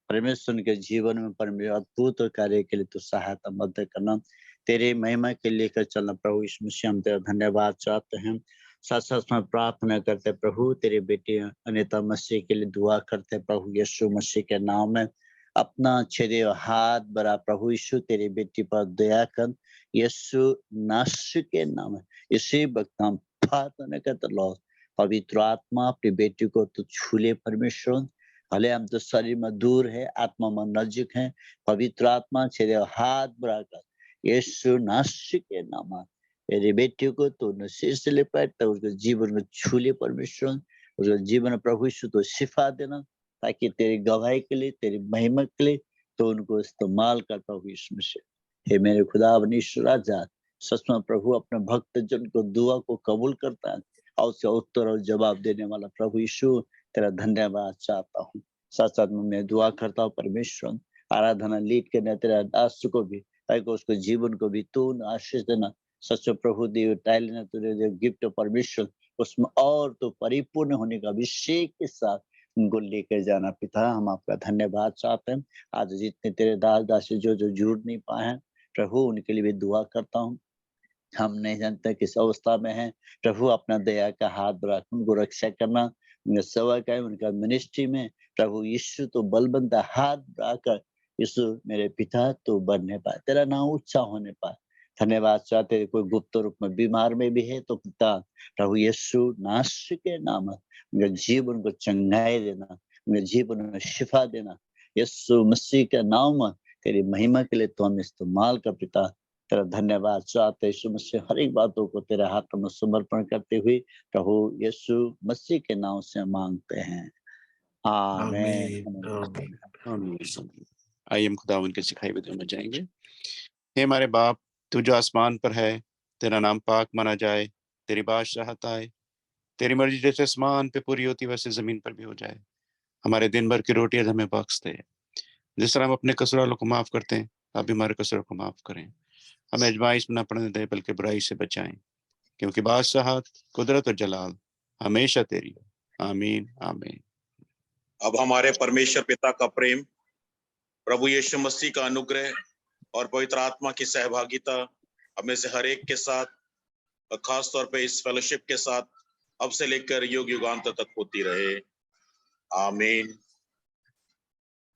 परमेश्वर उनके जीवन में परमेश्वर अद्भुत कार्य के लिए तो सहायता मदद करना, तेरे महिमा के लेकर चलना प्रभु यीशु मसीह, हम तेरा धन्यवाद चाहते हैं। साथ साथ में प्रार्थना करते प्रभु तेरे बेटे अनीता मसीह के लिए दुआ करते प्रभु यीशु मसीह के नाम में अपना छेदे हाथ बड़ा प्रभु यीशु तेरी बेटी पर दया कर यीशु नासरी के नाम में इसी वक्त हम प्रार्थना करते लॉर्ड, पवित्र आत्मा अपनी बेटी को तो छूले परमेश्वर, भले हम तो शरीर में दूर है आत्मा में नजदीक है, पवित्र आत्मा छेदे हाथ बढ़ाकर यीशु नासरी के नाम में मेरी बेटी को तो नसीब से ले पाए, तो उसके जीवन में छूले परमेश्वर, उसके जीवन में प्रभु यीशु तो शिफा देना, ताकि तेरी गवाही के लिए तेरी महिमा के लिए तो उनको इस्तेमाल कर प्रभु यीशु मसीह। हे मेरे खुदा यीशु राजा, सच में प्रभु अपने भक्त जन को दुआ को कबूल करता है और उसका उत्तर और जवाब देने वाला प्रभु यीशु, तेरा धन्यवाद चाहता हूँ। साथ साथ में मैं दुआ करता हूँ परमेश्वर, आराधना लीड करने तेरा दास को भी, ताकि उसके जीवन को भी तू आशीष देना। सच प्रभु देव टाइल तुझे जो गिफ्ट परमेश्वर उसमें और तो परिपूर्ण होने का अभिषेक के साथ उनको लेकर जाना। पिता, हम आपका धन्यवाद चाहते हैं। आज जितने तेरे दास दासी जो जुड़ नहीं पाए हैं प्रभु, उनके लिए भी दुआ करता हूँ। हम नहीं जानते किस अवस्था में है प्रभु, अपना दया का हाथ बढ़ा उनको रक्षा करना, उनका सेवा का उनका मिनिस्ट्री में प्रभु यीशु तो बलबंदा हाथ बढ़ाकर यीशु मेरे पिता तो बढ़ने पाए, तेरा नाम ऊंचा होने पाए। धन्यवाद चाहते, कोई गुप्त रूप में बीमार में भी है तो पिता प्रभु यीशु नासरी के नाम उनके जीवन को चंगाई देना, उनके जीवन में शिफा देना, यीशु मसीह के नाम तेरी महिमा के लिए तो हम इस्तेमाल कर। पिता तेरा धन्यवाद चाहते यीशु मसीह, हर एक बातों को तेरे हाथ में समर्पण करते हुए प्रभु यीशु मसीह के नाम से मांगते हैं, आमीन।
आइए हम खुदावन के सिखाई विधियों में जाएंगे। हे हमारे बाप, तू जो आसमान पर है, तेरा नाम पाक माना जाए, तेरी बादशाहत आए, तेरी मर्जी जैसे आसमान पे पूरी होती वैसे जमीन पर भी हो जाए। हमारे दिन भर की रोटी आज हमें बख्श दे, जिस तरह हम अपने कसूर वालों को माफ करते हैं, आप भी हमारे कसूरों को माफ करें। हमें आजमाइश में न पड़ने दे, बल्कि बुराई से बचाएं, क्योंकि बादशाहत, कुदरत और जलाल हमेशा तेरी। आमीन आमीन।
अब हमारे परमेश्वर पिता का प्रेम, प्रभु यीशु मसीह का अनुग्रह और पवित्र आत्मा की सहभागिता हमें से हर एक के साथ, और खास तौर पे इस फेलोशिप के साथ अब से लेकर युग युगांत तक होती रहे। आमीन।